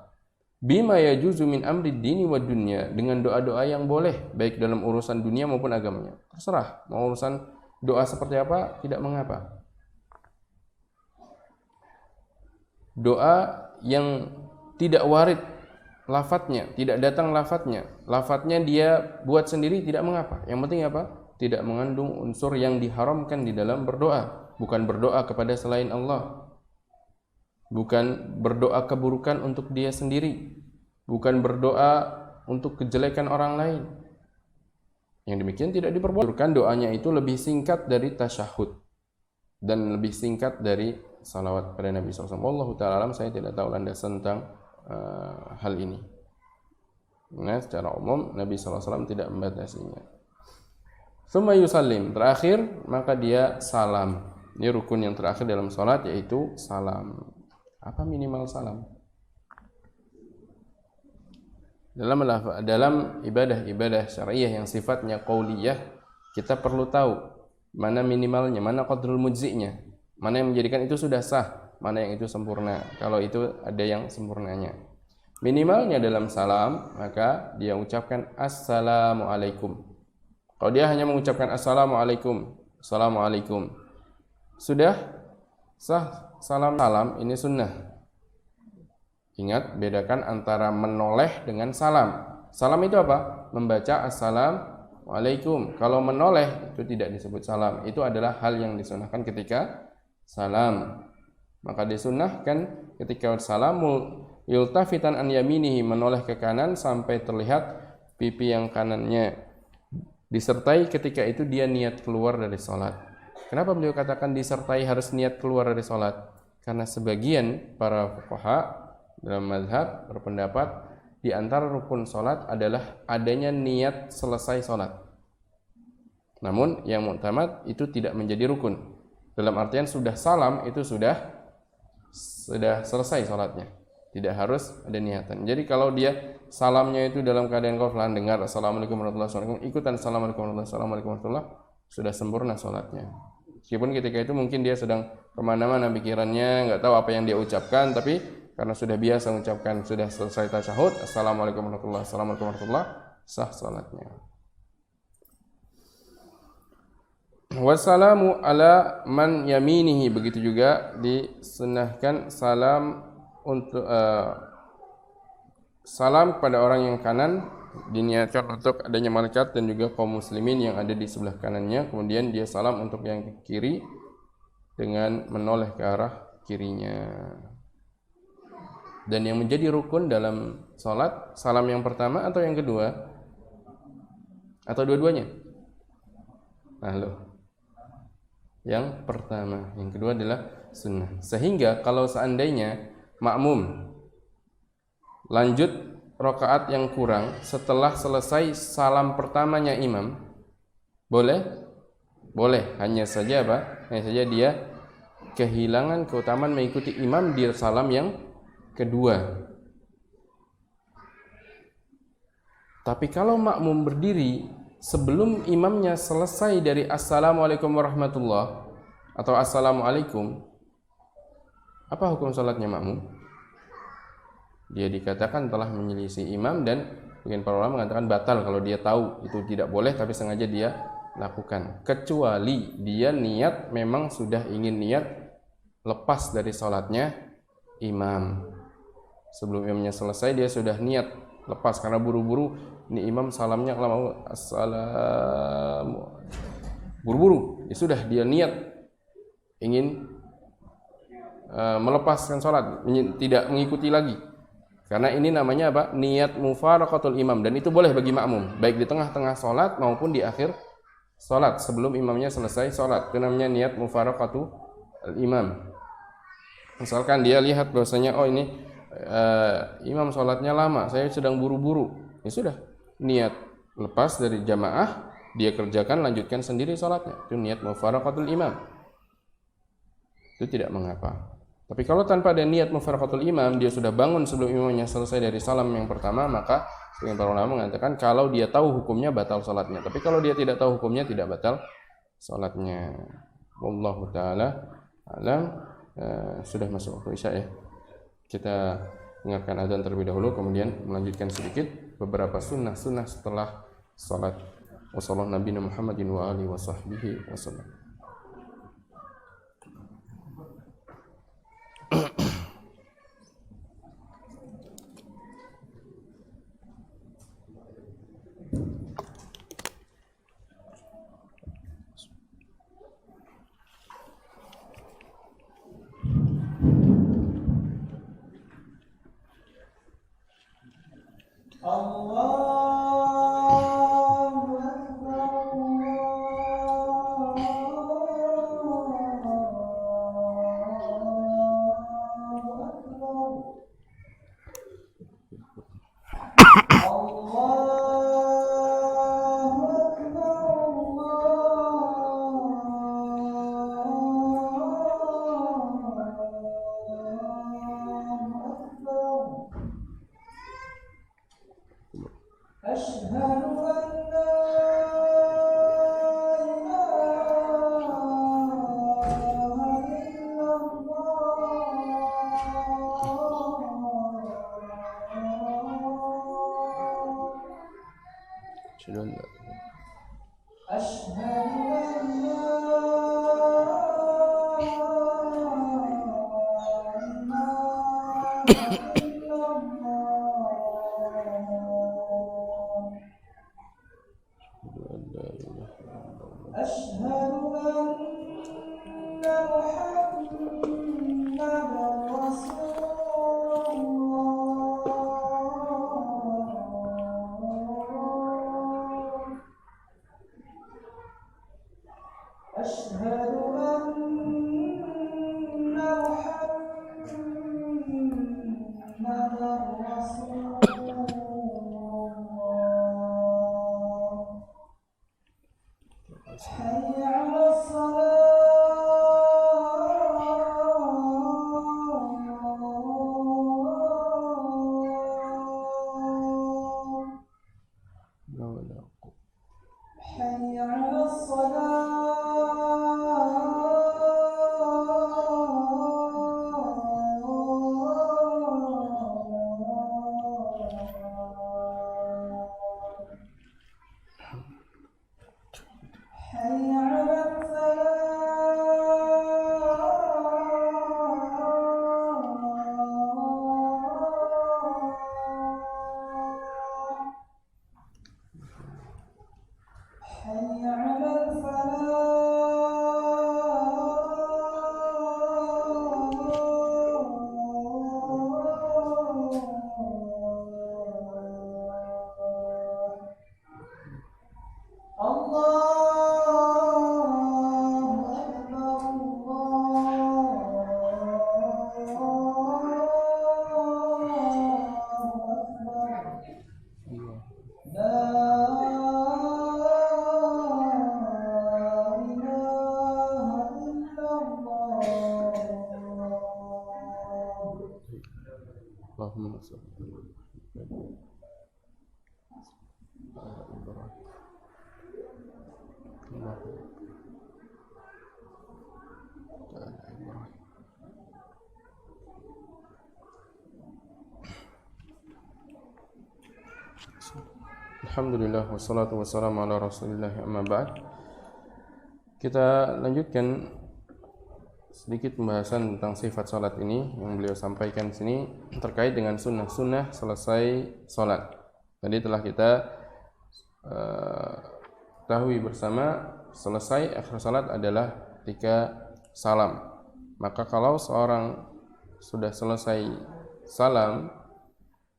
Bima yajuzu min amri dini wa dunya, dengan doa-doa yang boleh baik dalam urusan dunia maupun agamanya. Terserah mau urusan doa seperti apa, tidak mengapa. Doa yang tidak warid lafadznya, tidak datang lafadznya dia buat sendiri, tidak mengapa. Yang penting apa? Tidak mengandung unsur yang diharamkan di dalam berdoa. Bukan berdoa kepada selain Allah, bukan berdoa keburukan untuk dia sendiri, bukan berdoa untuk kejelekan orang lain. Yang demikian tidak diperbolehkan. Doanya itu lebih singkat dari tasyahud dan lebih singkat dari salawat pada Nabi SAW. Wallahu ta'ala alam, saya tidak tahu landasan tentang hal ini. Nah, secara umum Nabi SAW tidak membatasinya. Tsumma yusallim, terakhir maka dia salam. Ini rukun yang terakhir dalam salat, yaitu salam. Apa minimal salam? Dalam ibadah-ibadah syariah yang sifatnya qauliyah, kita perlu tahu mana minimalnya, mana qadrul mujzi'nya, mana yang menjadikan itu sudah sah, mana yang itu sempurna. Kalau itu ada yang sempurnanya. Minimalnya dalam salam, maka dia ucapkan assalamualaikum. Kalau dia hanya mengucapkan assalamualaikum, assalamualaikum, sudah sah salam. Salam ini sunnah. Ingat, bedakan antara menoleh dengan salam. Salam itu apa? Membaca assalam Waalaikum. Kalau menoleh itu tidak disebut salam. Itu adalah hal yang disunahkan ketika salam. Maka disunahkan ketika salamul yultafitan an yaminihi, menoleh ke kanan sampai terlihat pipi yang kanannya. Disertai ketika itu dia niat keluar dari salat. Kenapa beliau katakan disertai harus niat keluar dari salat? Karena sebagian para fuqaha dalam mazhab berpendapat di antara rukun salat adalah adanya niat selesai salat. Namun yang mu'tamad itu tidak menjadi rukun. Dalam artian sudah salam itu sudah selesai salatnya. Tidak harus ada niatan. Jadi kalau dia salamnya itu dalam keadaan ghaflah, dengar assalamualaikum warahmatullahi wabarakatuh, ikutan assalamualaikum warahmatullahi wabarakatuh, sudah sempurna salatnya. Meskipun ketika itu mungkin dia sedang kemana-mana pikirannya, nggak tahu apa yang dia ucapkan, tapi karena sudah biasa mengucapkan, sudah selesai tasyahud, assalamualaikum warahmatullahi, sah salatnya. Wassalamu ala man yaminihi, begitu juga disunahkan salam untuk salam kepada orang yang kanan, diniatkan untuk adanya malaikat dan juga kaum muslimin yang ada di sebelah kanannya. Kemudian dia salam untuk yang kiri dengan menoleh ke arah kirinya. Dan yang menjadi rukun dalam salat, salam yang pertama atau yang kedua? Atau dua-duanya? Yang pertama, yang kedua adalah sunnah. Sehingga kalau seandainya makmum lanjut rakaat yang kurang setelah selesai salam pertamanya imam, boleh? Boleh, hanya saja apa? Hanya saja dia kehilangan keutamaan mengikuti imam di salam yang kedua. Tapi kalau makmum berdiri sebelum imamnya selesai dari assalamualaikum warahmatullah atau assalamualaikum, apa hukum salatnya makmum? Dia dikatakan telah menyelisih imam, dan mungkin para ulama mengatakan batal kalau dia tahu itu tidak boleh tapi sengaja dia lakukan. Kecuali dia niat memang sudah ingin niat lepas dari salatnya imam. Sebelum imamnya selesai dia sudah niat lepas karena buru-buru, ini imam salamnya lama, assalamu, buru-buru, ya sudah dia niat ingin melepaskan salat, tidak mengikuti lagi. Karena ini namanya apa? Niat mufaraqatul imam, dan itu boleh bagi makmum, baik di tengah-tengah salat maupun di akhir salat sebelum imamnya selesai salat. Itu namanya niat mufaraqatul imam. Misalkan dia lihat bahwasanya oh ini imam sholatnya lama, saya sedang buru-buru, ya sudah, niat lepas dari jamaah, dia kerjakan, lanjutkan sendiri sholatnya. Itu niat mufaraqatul imam, itu tidak mengapa. Tapi kalau tanpa ada niat mufaraqatul imam, dia sudah bangun sebelum imamnya selesai dari salam yang pertama, maka sebagian para ulama mengatakan kalau dia tahu hukumnya batal sholatnya. Tapi kalau dia tidak tahu hukumnya, tidak batal sholatnya. Wallahu ta'ala alam. Sudah masuk waktu isya ya. Kita dengarkan azan terlebih dahulu, kemudian melanjutkan sedikit beberapa sunnah-sunnah setelah salat. Wassallallahu nabiyana Muhammadin wa alihi wasahbihi wasallam. Allahumma salli ala Ibrahim. Alhamdulillah wassalatu wassalamu ala Rasulillah amma ba'd. Kita lanjutkan sedikit pembahasan tentang sifat salat ini yang beliau sampaikan di sini terkait dengan sunnah-sunnah selesai salat. Tadi telah kita ketahui bersama selesai akhir salat adalah ketika salam. Maka kalau seorang sudah selesai salam,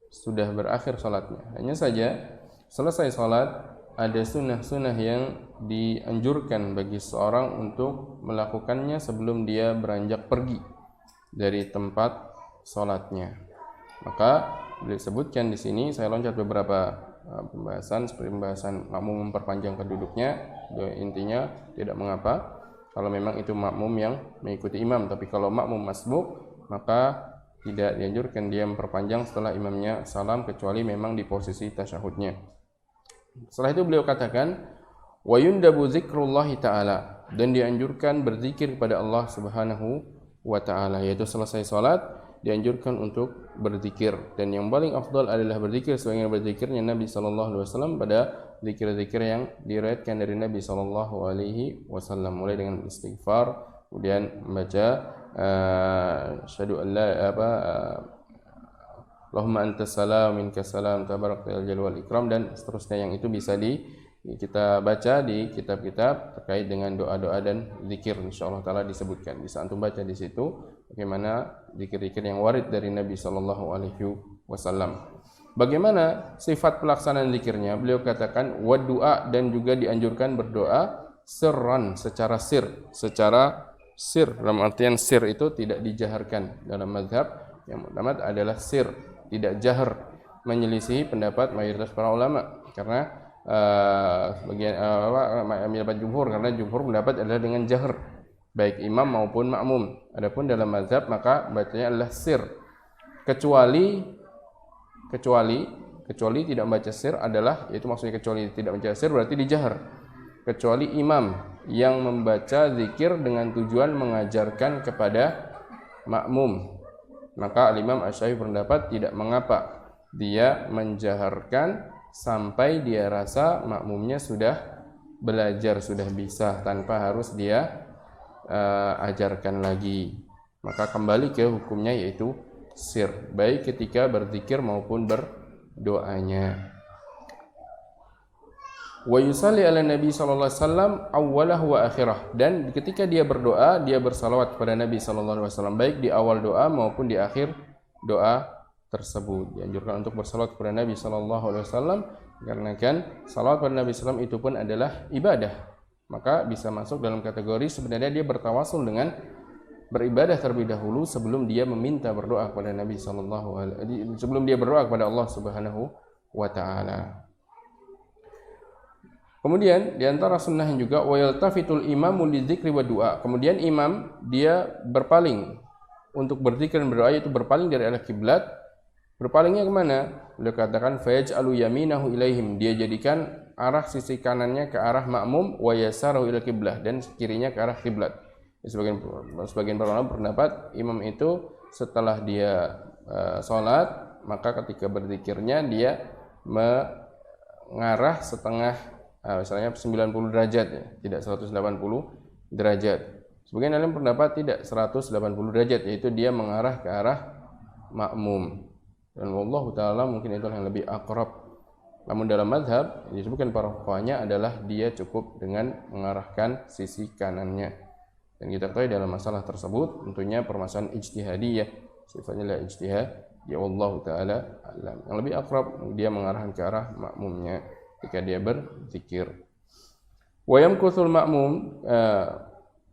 sudah berakhir salatnya. Hanya saja selesai salat ada sunnah-sunnah yang dianjurkan bagi seorang untuk melakukannya sebelum dia beranjak pergi dari tempat salatnya. Maka disebutkan di sini, saya loncat beberapa pembahasan seperti pembahasan makmum memperpanjang keduduknya. Intinya tidak mengapa kalau memang itu makmum yang mengikuti imam, tapi kalau makmum masbuk maka tidak dianjurkan dia memperpanjang setelah imamnya salam kecuali memang di posisi tasyahudnya. Setelah itu beliau katakan wa yundabu zikrullahi ta'ala, dan dianjurkan berzikir kepada Allah Subhanahu wa ta'ala, yaitu selesai salat dianjurkan untuk berzikir, dan yang paling afdal adalah berzikir sebagaimana berzikirnya Nabi sallallahu alaihi wasallam pada zikir-zikir yang diriwayatkan dari Nabi sallallahu alaihi wasallam, mulai dengan istighfar, kemudian membaca asyhadu an la Allahumma antas salam minkas salam tabarakta al jalal wal ikram, dan seterusnya yang itu bisa kita baca di kitab-kitab terkait dengan doa-doa dan zikir, insyaallah taala disebutkan. Bisa antum baca di situ bagaimana zikir-zikir yang warid dari Nabi sallallahu alaihi wasallam. Bagaimana sifat pelaksanaan zikirnya? Beliau katakan wa du'a, dan juga dianjurkan berdoa sirran, secara sir, dalam artian sir itu tidak dijaharkan. Dalam mazhab yang muktamad adalah sir, tidak jahar, menyelisihi pendapat mayoritas para ulama karena pendapat jumhur, karena jumhur pendapat adalah dengan jahar baik imam maupun makmum. Adapun dalam mazhab maka bacanya adalah sir, kecuali tidak membaca sir adalah, yaitu maksudnya kecuali tidak membaca sir berarti dijahar, kecuali imam yang membaca zikir dengan tujuan mengajarkan kepada makmum, maka Imam Asy-Syafi'i berpendapat tidak mengapa dia menjaharkan sampai dia rasa makmumnya sudah belajar, sudah bisa, tanpa harus dia ajarkan lagi. Maka kembali ke hukumnya yaitu sir, baik ketika berzikir maupun berdoanya. Wa yusalli ala Nabi sallallahu alaihi wasallam awwalahu wa akhirah, dan ketika dia berdoa dia bersalawat kepada Nabi sallallahu alaihi wasallam baik di awal doa maupun di akhir doa tersebut. Dianjurkan untuk bersalawat kepada Nabi sallallahu alaihi wasallam karena kan salawat kepada Nabi sallallahu alaihi wasallam itu pun adalah ibadah. Maka bisa masuk dalam kategori sebenarnya dia bertawasul dengan beribadah terlebih dahulu sebelum dia meminta berdoa kepada Nabi sallallahu alaihi, sebelum dia berdoa kepada Allah Subhanahu wa taala. Kemudian di antara sunnah juga wa yaltafitul imamu lidzikri wa du'a. Kemudian imam dia berpaling untuk berzikir dan berdoa, yaitu berpaling dari arah kiblat. Berpalingnya kemana? Beliau katakan fayaj'alu yaminahu ilaihim, dia jadikan arah sisi kanannya ke arah makmum, wa yasarahu ila kiblah, dan kirinya ke arah kiblat. Sebagian para ulama berpendapat imam itu setelah dia salat, maka ketika berzikirnya dia mengarah setengah, misalnya 90 derajat ya, tidak 180 derajat. Sebagian alim pendapat tidak 180 derajat, yaitu dia mengarah ke arah makmum. Dan wallahu taala mungkin itu yang lebih akrab. Namun dalam mazhab disebutkan para fuqahanya adalah dia cukup dengan mengarahkan sisi kanannya. Dan kita ketahui dalam masalah tersebut tentunya permasalahan ijtihadiyah, sifatnya la ijtihad, ya wallahu taala alam. Yang lebih akrab dia mengarahkan ke arah makmumnya ketika dia berzikir. Wa yamkuthul ma'mum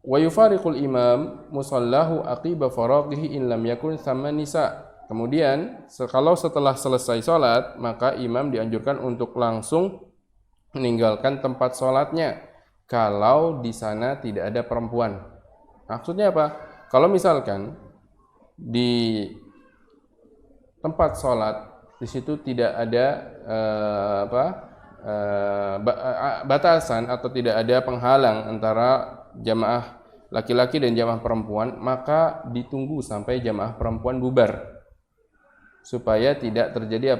wa yufariqul imam musallahu aqiba faraghihi in lam yakun thamma nisa. Kemudian kalau setelah selesai sholat, maka imam dianjurkan untuk langsung meninggalkan tempat sholatnya kalau di sana tidak ada perempuan. Maksudnya apa? Kalau misalkan di tempat sholat di situ tidak ada batasan atau tidak ada penghalang antara jamaah laki-laki dan jamaah perempuan, maka ditunggu sampai jamaah perempuan bubar supaya tidak terjadi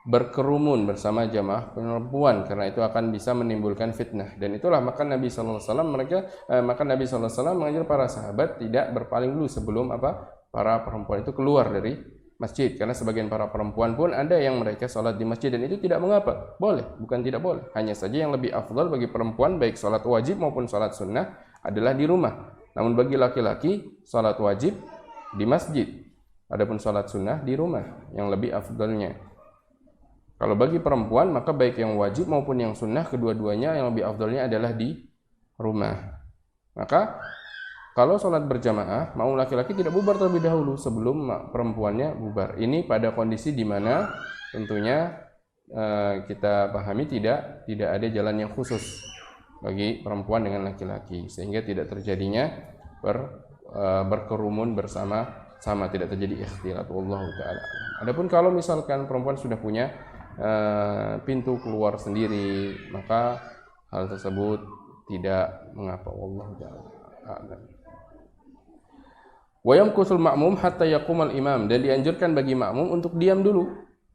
berkerumun bersama jamaah perempuan, karena itu akan bisa menimbulkan fitnah. Dan itulah maka Nabi sallallahu alaihi wasallam mengajar para sahabat tidak berpaling dulu sebelum para perempuan itu keluar dari masjid, karena sebagian para perempuan pun ada yang mereka salat di masjid, dan itu tidak mengapa, boleh, bukan tidak boleh. Hanya saja yang lebih afdal bagi perempuan baik salat wajib maupun salat sunnah adalah di rumah. Namun bagi laki-laki salat wajib di masjid, adapun salat sunnah di rumah yang lebih afdalnya. Kalau bagi perempuan, maka baik yang wajib maupun yang sunnah, kedua-duanya yang lebih afdalnya adalah di rumah. Maka kalau sholat berjamaah, mau laki-laki tidak bubar terlebih dahulu sebelum perempuannya bubar. Ini pada kondisi di mana tentunya kita pahami tidak ada jalan yang khusus bagi perempuan dengan laki-laki, sehingga tidak terjadinya berkerumun bersama-sama, tidak terjadi ikhtilat. Wallahu ta'ala. Adapun kalau misalkan perempuan sudah punya pintu keluar sendiri, maka hal tersebut tidak mengapa. Wallahu ta'ala a'lam. Wa yamkusul ma'mum hatta yaqumal imam, dan dianjurkan bagi makmum untuk diam dulu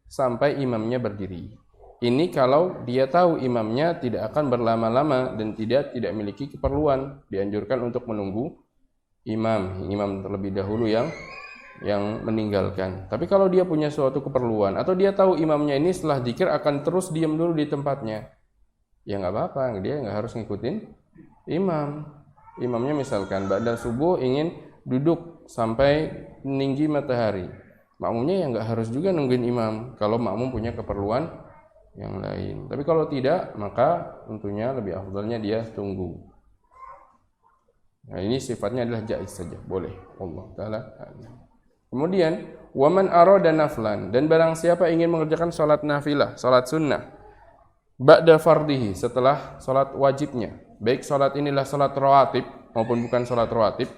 sampai imamnya berdiri. Ini kalau dia tahu imamnya tidak akan berlama-lama dan tidak memiliki keperluan, dianjurkan untuk menunggu imam terlebih dahulu yang meninggalkan. Tapi kalau dia punya suatu keperluan atau dia tahu imamnya ini setelah zikir akan terus diam dulu di tempatnya, ya nggak apa-apa, dia nggak harus ngikutin imamnya. Misalkan ba'da subuh ingin duduk sampai meninggi matahari, makmumnya ya nggak harus juga nungguin imam kalau makmum punya keperluan yang lain. Tapi kalau tidak, maka tentunya lebih afdalnya dia tunggu. Nah, ini sifatnya adalah jaiz saja, boleh. Allah Ta'ala. Kemudian waman arada naflan, dan barang siapa ingin mengerjakan salat nafilah, salat sunnah ba'da fardhihi, setelah salat wajibnya, baik salat inilah salat rawatib maupun bukan salat rawatib.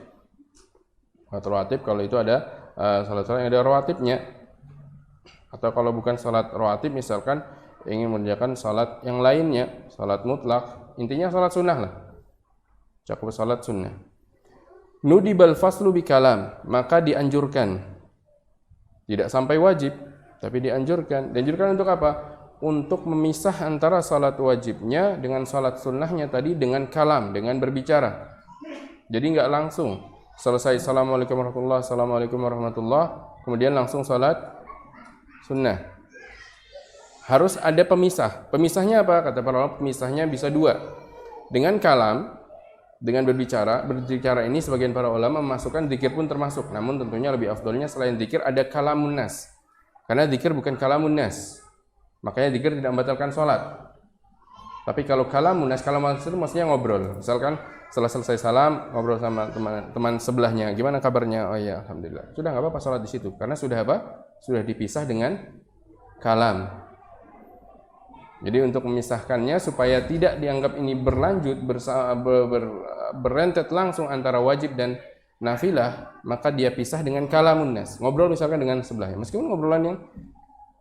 Salat rawatib kalau itu ada salat-salat yang ada rawatibnya, atau kalau bukan salat rawatib misalkan ingin mengerjakan salat yang lainnya, salat mutlak, intinya salat sunnah lah, cakup salat sunnah. Nudibal faslu bi kalam, maka dianjurkan, tidak sampai wajib tapi dianjurkan. Dianjurkan untuk apa? Untuk memisah antara salat wajibnya dengan salat sunnahnya tadi dengan kalam, dengan berbicara. Jadi enggak langsung selesai assalamualaikum warahmatullahi, assalamualaikum warahmatullahi, kemudian langsung salat sunnah. Harus ada pemisah. Pemisahnya apa? Kata para ulama, pemisahnya bisa dua. Dengan kalam, dengan berbicara ini sebagian para ulama memasukkan zikir pun termasuk. Namun tentunya lebih afdolnya selain zikir ada kalamun nas. Karena zikir bukan kalamun nas. Makanya zikir tidak membatalkan sholat. Tapi kalau kalamun nas itu maksudnya ngobrol. Misalkan setelah selesai salam, ngobrol sama teman sebelahnya. Gimana kabarnya? Oh iya, alhamdulillah. Sudah enggak apa-apa sholat di situ. Karena sudah sudah dipisah dengan kalam. Jadi untuk memisahkannya supaya tidak dianggap ini berlanjut berrentet langsung antara wajib dan nafilah, maka dia pisah dengan kalamun nas. Ngobrol misalkan dengan sebelahnya. Meskipun ngobrolan yang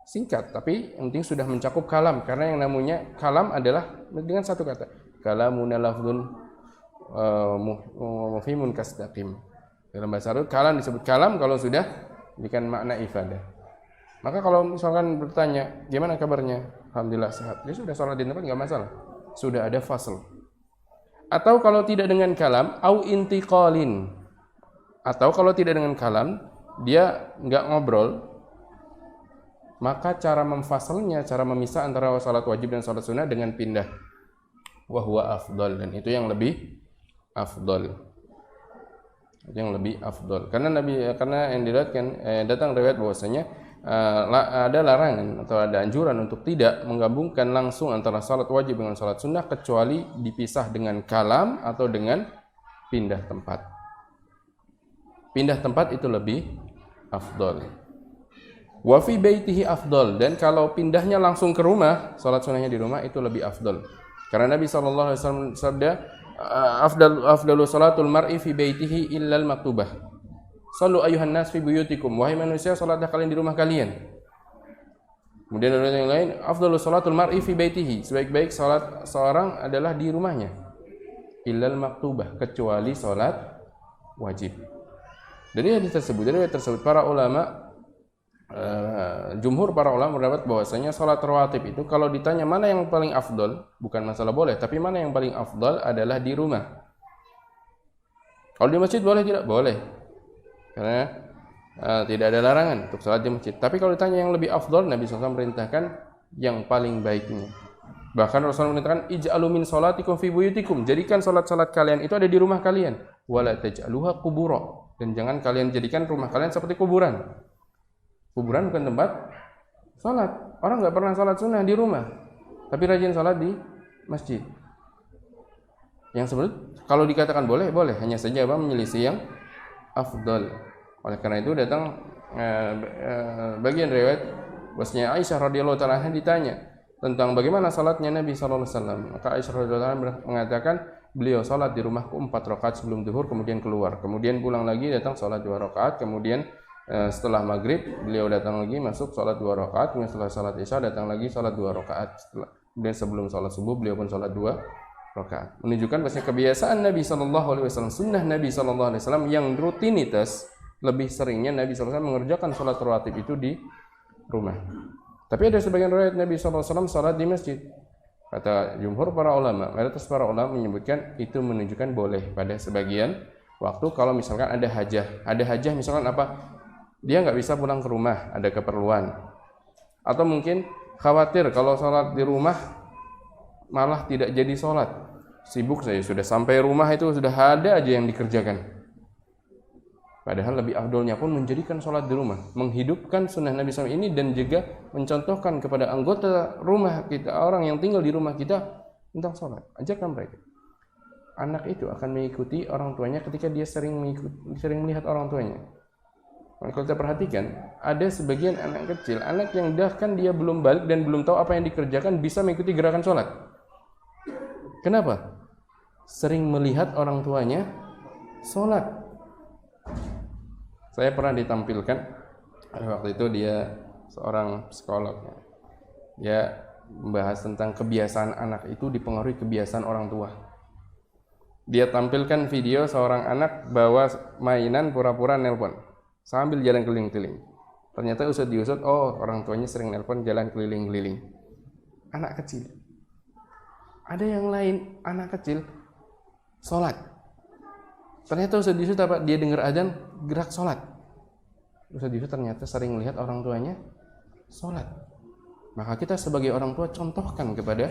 singkat, tapi yang penting sudah mencakup kalam, karena yang namanya kalam adalah dengan satu kata. Kalamun lafdzun mufhimun kasdaqim. Dalam bahasa Arab kalam disebut kalam kalau sudah memberikan makna ifadah. Maka kalau misalkan bertanya, gimana kabarnya? Alhamdulillah sehat. Ya sudah, sholat di tempat enggak masalah. Sudah ada fasl. Atau kalau tidak dengan kalam, au intiqalin. Atau kalau tidak dengan kalam, dia enggak ngobrol, maka cara memfasalnya, cara memisah antara salat wajib dan salat sunnah dengan pindah. Wa huwa afdal, dan itu yang lebih afdal. Yang lebih afdal. Karena yang diriwayatkan datang riwayat bahwasanya ada larangan atau ada anjuran untuk tidak menggabungkan langsung antara salat wajib dengan salat sunnah kecuali dipisah dengan kalam atau dengan pindah tempat. Pindah tempat itu lebih afdal. Wa fi baitihi afdal, dan kalau pindahnya langsung ke rumah, salat sunnahnya di rumah itu lebih afdal. Karena Nabi SAW sabda, afdalu salatul mar'i fi baitihi illal maktubah. Sallu ayuhan nas fi buyutikum, wahai manusia, salatlah kalian di rumah kalian. Kemudian ada yang lain, afdalu salatul mar'i fi baitihi, sebaik-baik salat seorang adalah di rumahnya. Illal maktubah, kecuali salat wajib. Dari hadis tersebut para ulama, jumhur para ulama berpendapat bahwasanya salat rawatib itu kalau ditanya mana yang paling afdal, bukan masalah boleh, tapi mana yang paling afdal adalah di rumah. Kalau di masjid boleh tidak? Boleh. Karena tidak ada larangan untuk salat di masjid. Tapi kalau ditanya yang lebih afdal, Nabi SAW merintahkan yang paling baiknya. Bahkan Rasulullah merintahkan ij'alu min salatikum fi buyutikum, jadikan salat-salat kalian itu ada di rumah kalian, wala taj'aluha qubura, dan jangan kalian jadikan rumah kalian seperti kuburan. Kuburan bukan tempat salat. Orang enggak pernah salat sunnah di rumah, tapi rajin salat di masjid. Yang sebut kalau dikatakan boleh, boleh, hanya saja menyelisih yang afdal. Oleh karena itu datang bagian riwayat bahwasanya Aisyah radhiyallahu taala ditanya tentang bagaimana salatnya Nabi sallallahu alaihi wasallam. Maka Aisyah radhiyallahu taala mengatakan beliau salat di rumahku 4 rakaat sebelum zuhur, kemudian keluar. Kemudian pulang lagi datang salat 2 rakaat, kemudian setelah maghrib beliau datang lagi masuk salat 2 rakaat, kemudian setelah salat isya datang lagi salat 2 rakaat. Kemudian sebelum salat subuh beliau pun salat 2 rakaat. Menunjukkan bahwa kebiasaan Nabi sallallahu alaihi wasallam, sunnah Nabi sallallahu alaihi wasallam yang rutinitas, lebih seringnya Nabi sallallahu alaihi wasallam mengerjakan salat rawatib itu di rumah. Tapi ada sebagian riwayat Nabi sallallahu alaihi wasallam salat di masjid. Kata jumhur para ulama, mayoritas para ulama menyebutkan itu menunjukkan boleh pada sebagian waktu kalau misalkan ada hajah. Ada hajah misalkan apa? Dia nggak bisa pulang ke rumah, ada keperluan. Atau mungkin khawatir kalau sholat di rumah malah tidak jadi sholat. Sibuk saya, sudah sampai rumah itu sudah ada aja yang dikerjakan. Padahal lebih afdolnya pun menjadikan sholat di rumah, menghidupkan sunnah Nabi SAW ini, dan juga mencontohkan kepada anggota rumah kita, orang yang tinggal di rumah kita, tentang sholat. Ajarkan mereka. Anak itu akan mengikuti orang tuanya ketika dia sering melihat orang tuanya. Kalau kita perhatikan, ada sebagian anak kecil, anak yang bahkan dia belum balik dan belum tahu apa yang dikerjakan, bisa mengikuti gerakan sholat. Kenapa? Sering melihat orang tuanya sholat. Saya pernah ditampilkan, waktu itu dia seorang psikolog. Dia membahas tentang kebiasaan anak itu dipengaruhi kebiasaan orang tua. Dia tampilkan video seorang anak bawa mainan pura-pura nelpon sambil jalan keliling-keliling. Ternyata usut diusut, oh orang tuanya sering nelpon jalan keliling-keliling. Anak kecil. Ada yang lain, anak kecil sholat. Ternyata usut diusut apa? Dia dengar azan, gerak sholat. Usut diusut ternyata sering melihat orang tuanya sholat. Maka kita sebagai orang tua contohkan kepada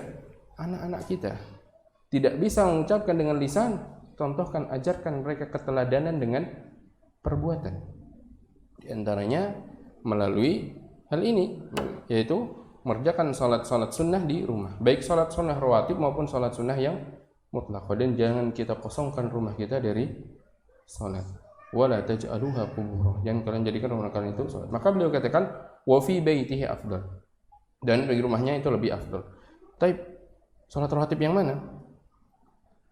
anak-anak kita. Tidak bisa mengucapkan dengan lisan, contohkan, ajarkan mereka keteladanan dengan perbuatan. Di antaranya melalui hal ini, yaitu mengerjakan salat-salat sunnah di rumah, baik salat sunnah rawatib maupun salat sunnah yang mutlaq. Dan jangan kita kosongkan rumah kita dari salat. Wala taj'aluha qubura, jangan kalian jadikan rumah kalian itu salat. Maka beliau katakan wa fi baitihi afdal, dan bagi rumahnya itu lebih afdal. Tapi salat rawatib yang mana?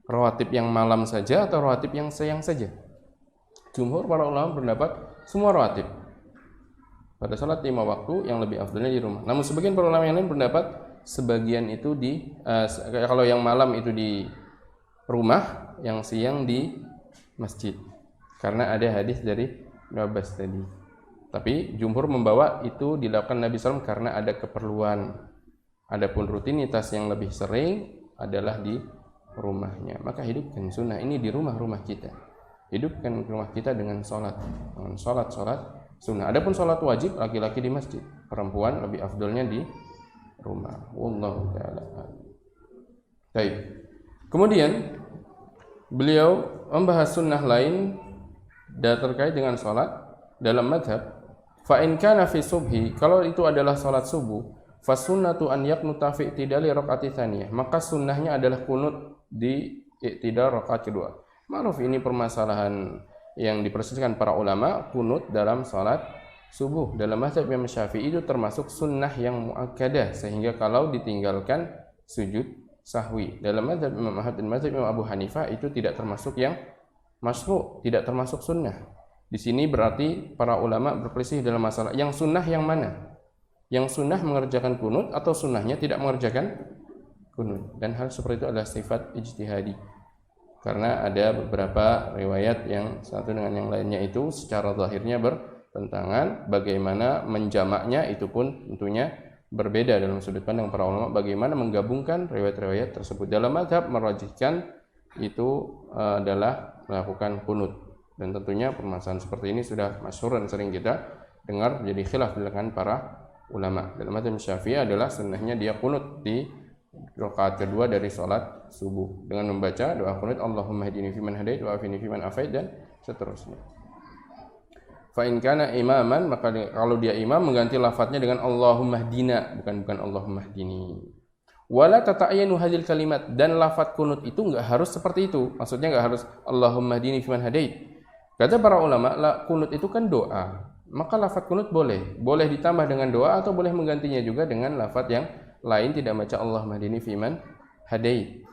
Rawatib yang malam saja atau rawatib yang siang saja? Jumhur para ulama berpendapat semua rawatib. Pada salat 5 waktu yang lebih afdalnya di rumah. Namun sebagian para ulama yang lain berpendapat sebagian itu kalau yang malam itu di rumah, yang siang di masjid. Karena ada hadis dari Ibnu Abbas tadi. Tapi jumhur membawa itu dilakukan Nabi SAW karena ada keperluan. Adapun rutinitas yang lebih sering adalah di rumahnya. Maka hidupkan sunnah ini di rumah-rumah kita. Hidupkan rumah kita dengan sholat sunnah. Adapun sholat wajib laki-laki di masjid, perempuan lebih afdolnya di rumah. Wallahu ta'ala. Baik. Kemudian beliau membahas sunnah lain dan terkait dengan sholat dalam madhab. Fa in kana fi subhi, kalau itu adalah sholat subuh, fa sunnatu an yaqnuta fi i'tidali rakaat tsaniyah, maka sunnahnya adalah kunut di i'tidal rakaat kedua. Ma'ruf ini permasalahan yang diperselisihkan para ulama, kunut dalam salat subuh dalam mazhab Imam Syafi'i itu termasuk sunnah yang muakkadah, sehingga kalau ditinggalkan sujud sahwi. Dalam mazhab Imam Ahmad dan mazhab Imam Abu Hanifah itu tidak termasuk yang masyru', tidak termasuk sunnah. Di sini berarti para ulama berselisih dalam masalah yang sunnah yang mana? Yang sunnah mengerjakan kunut atau sunnahnya tidak mengerjakan kunut. Dan hal seperti itu adalah sifat ijtihadi. Karena ada beberapa riwayat yang satu dengan yang lainnya itu secara zahirnya bertentangan, bagaimana menjamaknya itu pun tentunya berbeda dalam sudut pandang para ulama, bagaimana menggabungkan riwayat-riwayat tersebut. Dalam mazhab merajihkan itu adalah melakukan kunut, dan tentunya permasalahan seperti ini sudah masyhur dan sering kita dengar jadi khilaf di kalangan para ulama. Dalam mazhab Syafi'i adalah sunnahnya dia kunut di rakaat kedua dari salat subuh dengan membaca doa kunut Allahumma hdini fiman hadait wa afini fiman afait dan seterusnya. Fa in kana imaman, maka kalau dia imam mengganti lafadznya dengan Allahumma hdina, bukan Allahumma hdini. Wala tata'ayyanu hadhil kalimat, dan lafadz kunut itu enggak harus seperti itu. Maksudnya enggak harus Allahumma hdini fiman hadait. Kata para ulama, kunut itu kan doa. Maka lafadz kunut boleh ditambah dengan doa atau boleh menggantinya juga dengan lafadz yang lain, tidak baca Allahumma hdini fiman hadait.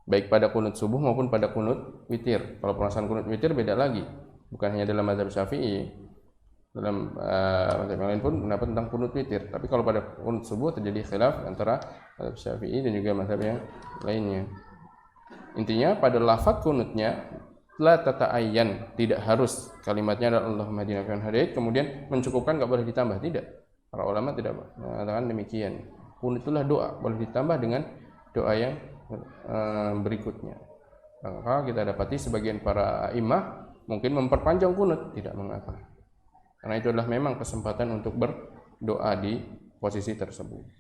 Baik pada kunut subuh maupun pada kunut witir. Kalau permasalahan kunut witir beda lagi. Bukan hanya dalam mazhab Syafi'i. Dalam mazhab yang lain pun pendapat tentang kunut witir. Tapi kalau pada kunut subuh terjadi khilaf antara mazhab Syafi'i dan juga mazhab yang lainnya. Intinya pada lafadz kunutnya la tata'ayyan, tidak harus kalimatnya adalah Allahumma hdina fiman hadait kemudian mencukupkan, enggak boleh ditambah, tidak. Para ulama tidak mengatakan demikian. Kunut itulah doa, boleh ditambah dengan doa yang berikutnya. Maka kita dapati sebagian para imam mungkin memperpanjang kunut, tidak mengapa. Karena itu adalah memang kesempatan untuk berdoa di posisi tersebut.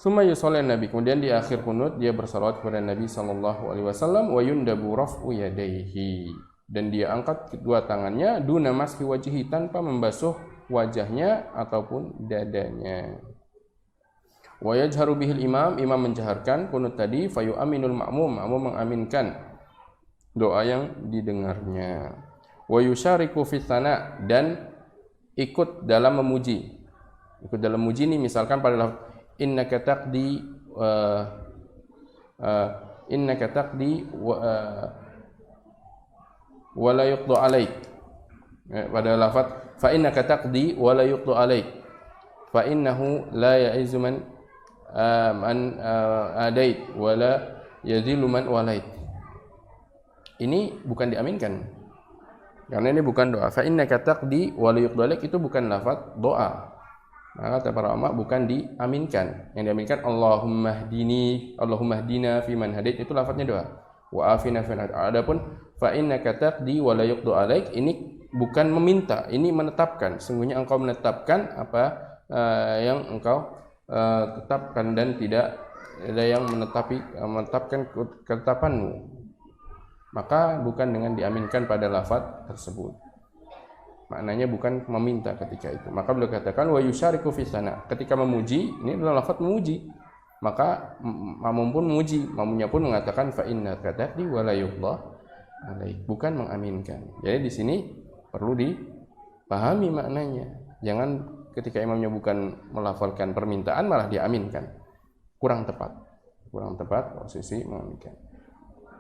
Summa yusalli Nabi, kemudian di akhir kunut dia bersalawat kepada Nabi sallallahu alaihi wasallam, wa yundabu raf'u yadayhi, dan dia angkat kedua tangannya duna mashi wajhi, tanpa membasuh wajahnya ataupun dadanya. Wa yajharu bihil imam menjaharkan kunut tadi, fayu aminul ma'mum mengaminkan doa yang didengarnya. Wa yusyariku fi tsana, dan ikut dalam memuji. Ikut dalam memuji ini misalkan pada innaka taqdi wa la yuqda alaik. Pada lafaz fa innaka taqdi wa la yuqda alaik fa innahu la ya'izu man adait wa la yadhillu man walait. Ini bukan diaminkan. Karena ini bukan doa. Fa innaka taqdi wa la yuqda alaik itu bukan lafaz doa. Maka kata para ulama bukan diaminkan. Yang diaminkan Allahumma hdina fi man hadait, itu lafaznya doa. Wa afina fi man. Adapun fa innaka taqdi wa la yuqda alaik, ini bukan meminta, ini menetapkan. Sungguhnya engkau menetapkan apa yang engkau tetapkan, dan tidak ada yang menetapkan ketetapanmu. Maka bukan dengan diaminkan pada lafaz tersebut. Maknanya bukan meminta ketika itu. Maka beliau katakan wa yusyariku fi sana. Ketika memuji, ini adalah lafaz memuji. Maka makmum pun memuji, makmumnya pun mengatakan fa innaka taqdi wa la yuqda alaik, bukan mengaminkan. Jadi di sini perlu dipahami maknanya. Jangan ketika imamnya bukan melafalkan permintaan malah diaminkan. Kurang tepat posisi mengaminkan.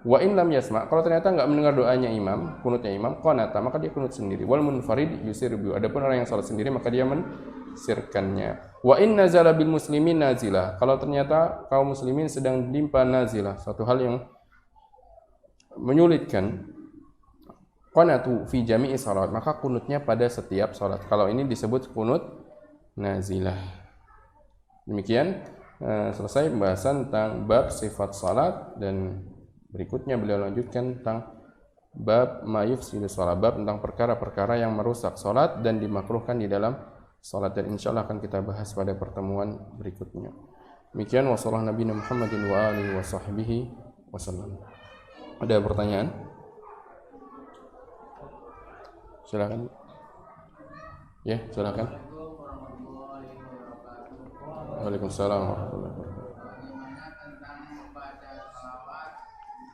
Wa in lam yasma, kalau ternyata enggak mendengar doanya imam, kunutnya imam, qanata, maka dia kunut sendiri. Wal munfarid yusirbu, adapun orang yang salat sendiri maka dia mensirkannya. Wa in nazala bil muslimin nazilah, kalau ternyata kaum muslimin sedang ditimpa nazilah, suatu hal yang menyulitkan, qanatu fi jami'i salat, maka kunutnya pada setiap salat. Kalau ini disebut kunut nazilah. Demikian selesai pembahasan tentang bab sifat salat, dan berikutnya beliau lanjutkan tentang bab mayufsidu shalah, bab tentang perkara-perkara yang merusak salat dan dimakruhkan di dalam salat, dan insyaallah akan kita bahas pada pertemuan berikutnya. Demikian wa sallallahu nabi Muhammadin wa alihi wa sahbihi wasallam. Ada pertanyaan? Silakan. Ya, silakan. Waalaikumsalam warahmatullahi wabarakatuh.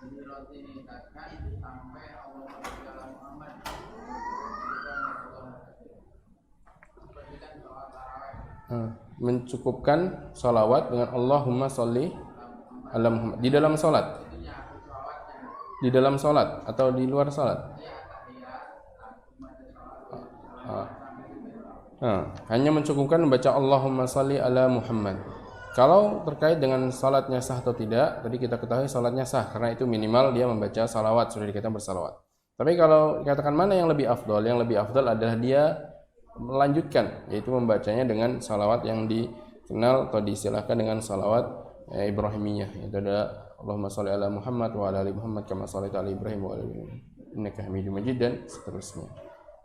Rutinitaskan sampai Allah mencukupkan salawat dengan Allahumma sholli ala Muhammad di dalam salat. Di dalam salat atau di luar salat? Hanya mencukupkan membaca Allahumma sholli ala Muhammad. Kalau terkait dengan salatnya sah atau tidak, tadi kita ketahui salatnya sah karena itu minimal dia membaca salawat, sudah dikatakan bersalawat. Tapi kalau dikatakan mana yang lebih afdol? Yang lebih afdol adalah dia melanjutkan, yaitu membacanya dengan salawat yang dikenal atau diistilahkan dengan salawat Ibrahimiyah. Itu ada Allahumma sholli ala Muhammad wa ala ali Muhammad kama shallaita ala Ibrahim wa ala ali Ibrahim innaka Hamidum Majid dan seterusnya.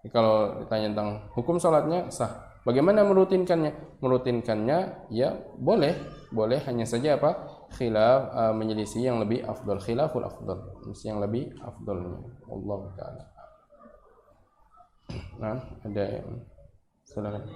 Jadi kalau ditanya tentang hukum salatnya sah. Bagaimana merutinkannya? Merutinkannya ya boleh hanya saja apa? Khilaf menyelisih yang lebih afdal, khilaful afdal, yang lebih afdalnya. Allah taala. Nah, ada yang silakan.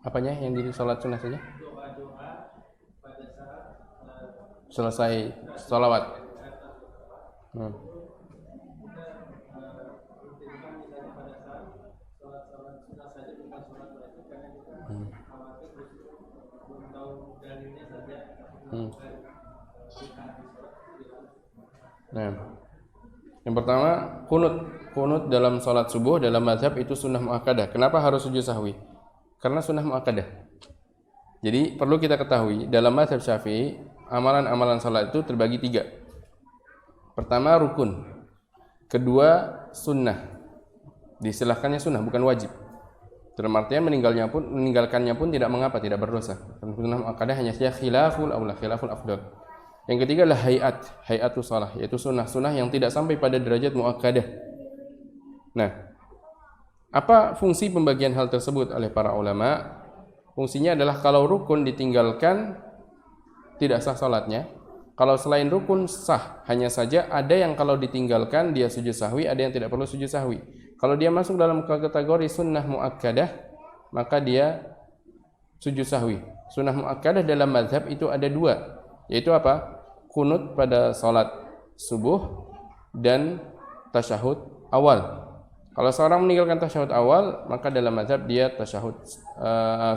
Apanya yang di sholat sunnah saja? Selesai sholawat. Nah, yang pertama kunut dalam sholat subuh dalam mazhab itu sunnah muakkadah. Kenapa harus sujud sahwi? Karena sunnah muakkadah. Jadi perlu kita ketahui dalam mazhab Syafi'i amalan-amalan salat itu terbagi 3. Pertama rukun, kedua sunnah. Diistilahkannya sunnah bukan wajib. Dalam artian meninggalkannya pun tidak mengapa, tidak berdosa. Sunnah muakkadah hanya saja khilaful aula, khilaful afdal. Yang ketiga adalah hayatus shalah, yaitu sunnah yang tidak sampai pada derajat muakkadah. Nah, apa fungsi pembagian hal tersebut oleh para ulama? Fungsinya adalah kalau rukun ditinggalkan tidak sah salatnya. Kalau selain rukun sah, hanya saja ada yang kalau ditinggalkan dia sujud sahwi, ada yang tidak perlu sujud sahwi. Kalau dia masuk dalam kategori sunnah muakkadah, maka dia sujud sahwi. Sunnah muakkadah dalam mazhab itu ada 2, yaitu apa? Kunut pada salat subuh dan tasyahud awal. Kalau seorang meninggalkan tasyahud awal, maka dalam mazhab dia tasyahud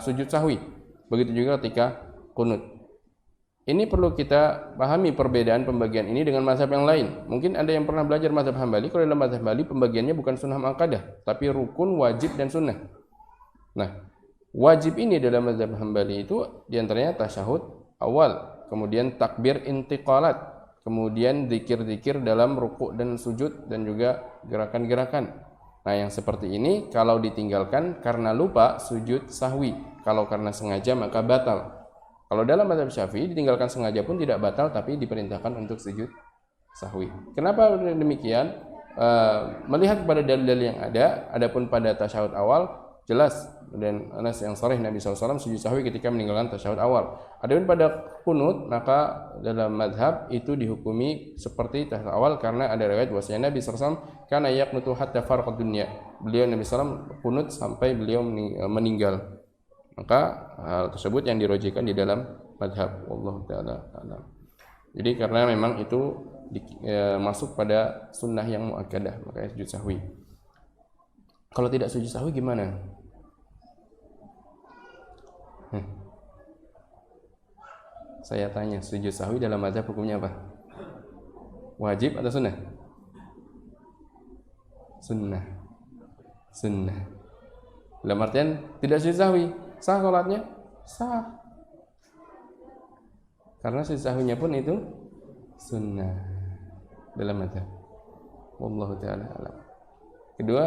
sujud sahwi. Begitu juga ketika kunut. Ini perlu kita pahami perbedaan pembagian ini dengan mazhab yang lain. Mungkin ada yang pernah belajar mazhab Hambali. Kalau dalam mazhab Hambali pembagiannya bukan sunnah muakkadah, tapi rukun, wajib, dan sunnah. Nah, wajib ini dalam mazhab Hambali itu diantaranya tasyahud awal, kemudian takbir intiqalat, kemudian zikir-zikir dalam rukuk dan sujud, dan juga gerakan-gerakan. Nah, yang seperti ini kalau ditinggalkan karena lupa sujud sahwi. Kalau karena sengaja maka batal. Kalau dalam mazhab Syafi'i ditinggalkan sengaja pun tidak batal, tapi diperintahkan untuk sujud sahwi. Kenapa demikian? Melihat pada dalil yang ada, adapun pada tasyahud awal jelas dan anas yang sharih Nabi SAW sujud sahwi ketika meninggalkan tasyahud awal. Adapun pada kunut maka dalam mazhab itu dihukumi seperti tasyahud awal karena ada riwayat bahwasanya Nabi SAW kana yaqnutu hatta farqad dunya. Beliau Nabi SAW kunut sampai beliau meninggal. Maka hal tersebut yang dirojikan di dalam mazhab wallahu taala alam. Jadi karena memang itu masuk pada sunnah yang muakkadah, makanya sujud sahwi. Kalau tidak sujud sahwi gimana? Saya tanya, sujud sahwi dalam mazhab hukumnya apa? Wajib atau sunnah? Sunnah. Dalam artian tidak sujud sahwi, sah sholatnya? Sah. Karena sujud sahwinya pun itu sunnah dalam mazhab. Wallahu ta'ala alam. Kedua,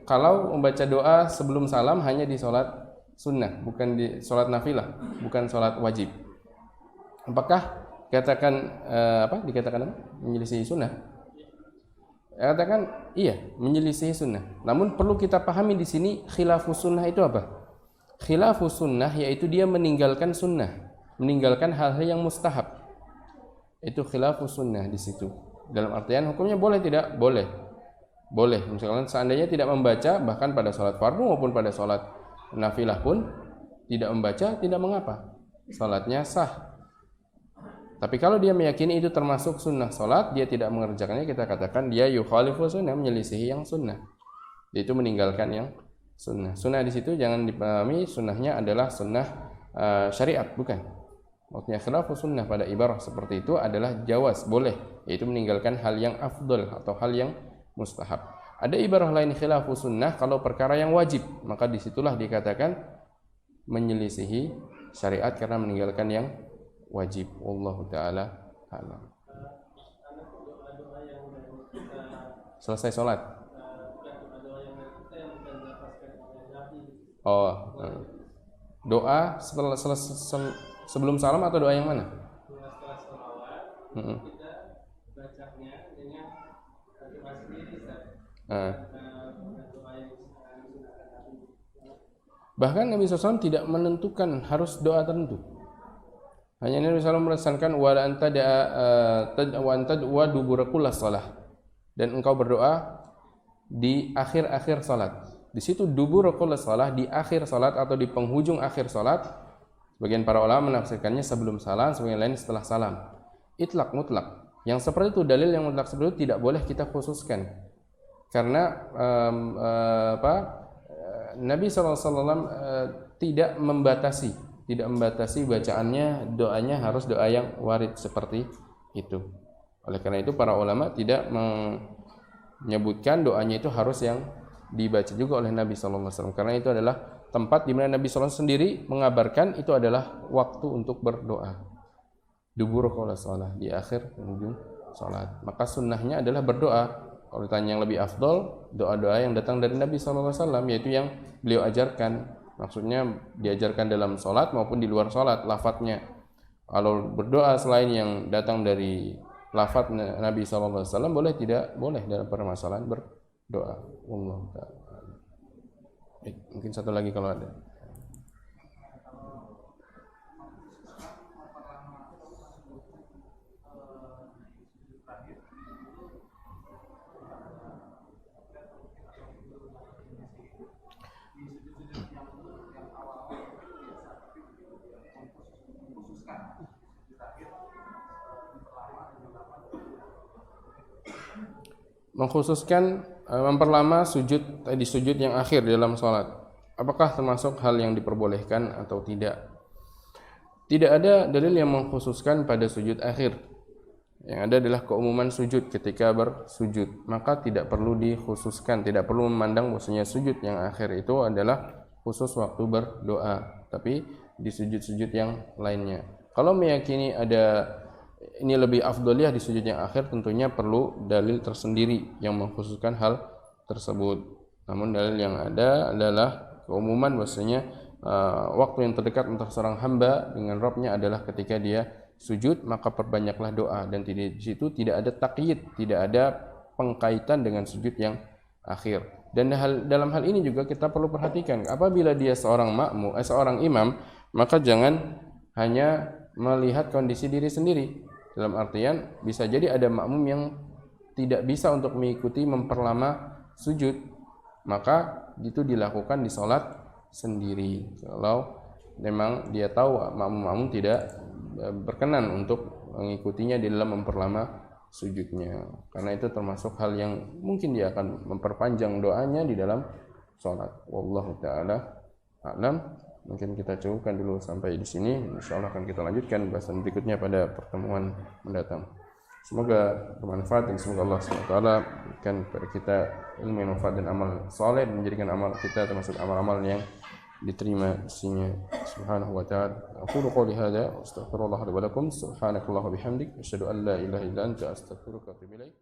kalau membaca doa sebelum salam hanya di sholat sunnah, bukan di sholat nafilah, bukan sholat wajib. Apakah dikatakan menyelisih sunnah? Katakan iya, menyelisihi sunnah. Namun perlu kita pahami di sini khilafus sunnah itu apa? Khilafus sunnah yaitu dia meninggalkan sunnah, meninggalkan hal-hal yang mustahab. Itu khilafus sunnah di situ. Dalam artian hukumnya boleh tidak? Boleh. Boleh. Misalkan seandainya tidak membaca bahkan pada salat fardu maupun pada salat nafilah pun tidak membaca, tidak mengapa. Salatnya sah. Tapi kalau dia meyakini itu termasuk sunnah salat, dia tidak mengerjakannya, kita katakan dia yukhalifu sunnah, menyelisihi yang sunnah. Dia itu meninggalkan yang sunnah. Sunnah di situ jangan dipahami sunnahnya adalah sunnah syariat, bukan. Maksudnya khilafu sunnah pada ibarah seperti itu adalah jawaz, boleh, yaitu meninggalkan hal yang afdal atau hal yang mustahab. Ada ibarah lain khilafu sunnah kalau perkara yang wajib, maka disitulah dikatakan menyelisihi syariat karena meninggalkan yang wajib. Wallahu ta'ala a'lam. Selesai sholat. Doa sebelum salam atau doa yang mana? Setelah sholawat kita bacanya dengan doa sendiri. Bahkan Nabi SAW tidak menentukan harus doa tertentu. Hanya Nabi SAW merasakan wa anta wa dubura kulli shalah, dan engkau berdoa di akhir-akhir salat. Di situ dubura kulli shalah, di akhir salat atau di penghujung akhir salat. Sebagian para ulama menafsirkannya sebelum salam, sebagian lain setelah salam. Itlaq mutlak. Yang seperti itu, dalil yang mutlak seperti itu tidak boleh kita khususkan. Karena Nabi SAW tidak membatasi bacaannya, doanya harus doa yang warid seperti itu. Oleh karena itu para ulama tidak menyebutkan doanya itu harus yang dibaca juga oleh Nabi SAW, karena itu adalah tempat di mana Nabi SAW sendiri mengabarkan itu adalah waktu untuk berdoa. Dubur qala shalah, di akhir penghujung salat. Maka sunnahnya adalah berdoa. Kalau ditanya yang lebih afdol, doa-doa yang datang dari Nabi SAW, yaitu yang beliau ajarkan. Maksudnya diajarkan dalam salat maupun di luar salat, lafadznya. Kalau berdoa selain yang datang dari lafadz Nabi SAW, boleh tidak? Boleh dalam permasalahan berdoa. Allah ta'ala. Mungkin satu lagi kalau ada. Mengkhususkan memperlama sujud di sujud yang akhir dalam salat, apakah termasuk hal yang diperbolehkan atau tidak? Tidak ada dalil yang mengkhususkan pada sujud akhir. Yang ada adalah keumuman sujud ketika bersujud, maka tidak perlu dikhususkan, tidak perlu memandang bahwasanya sujud yang akhir itu adalah khusus waktu berdoa, tapi di sujud-sujud yang lainnya. Kalau meyakini ada ini lebih afdaliyah di sujud yang akhir, tentunya perlu dalil tersendiri yang mengkhususkan hal tersebut. Namun dalil yang ada adalah keumuman bahwasanya waktu yang terdekat untuk seorang hamba dengan Rabb-nya adalah ketika dia sujud, maka perbanyaklah doa, dan di situ tidak ada taqyid, tidak ada pengkaitan dengan sujud yang akhir. Dan dalam hal ini juga kita perlu perhatikan, apabila dia seorang seorang imam, maka jangan hanya melihat kondisi diri sendiri. Dalam artian bisa jadi ada makmum yang tidak bisa untuk mengikuti memperlama sujud, maka itu dilakukan di sholat sendiri. Kalau memang dia tahu makmum-makmum tidak berkenan untuk mengikutinya di dalam memperlama sujudnya, karena itu termasuk hal yang mungkin dia akan memperpanjang doanya di dalam sholat. Wallahu ta'ala a'lam. Mungkin kita cukupkan dulu sampai di sini. Insyaallah akan kita lanjutkan bahasan berikutnya pada pertemuan mendatang. Semoga bermanfaat dan semoga Allah SWT berikan kepada kita ilmu yang manfaat dan amal saleh, dan menjadikan amal kita termasuk amal-amal yang diterima isinya. Subhanahu wa ta'ala. Aqulu qouli hadza wa astaghfirullah li wa lakum. Subhanakallahumma wa bihamdik, asyhadu an la ilaha illa anta, astaghfiruka wa atubu ilaik.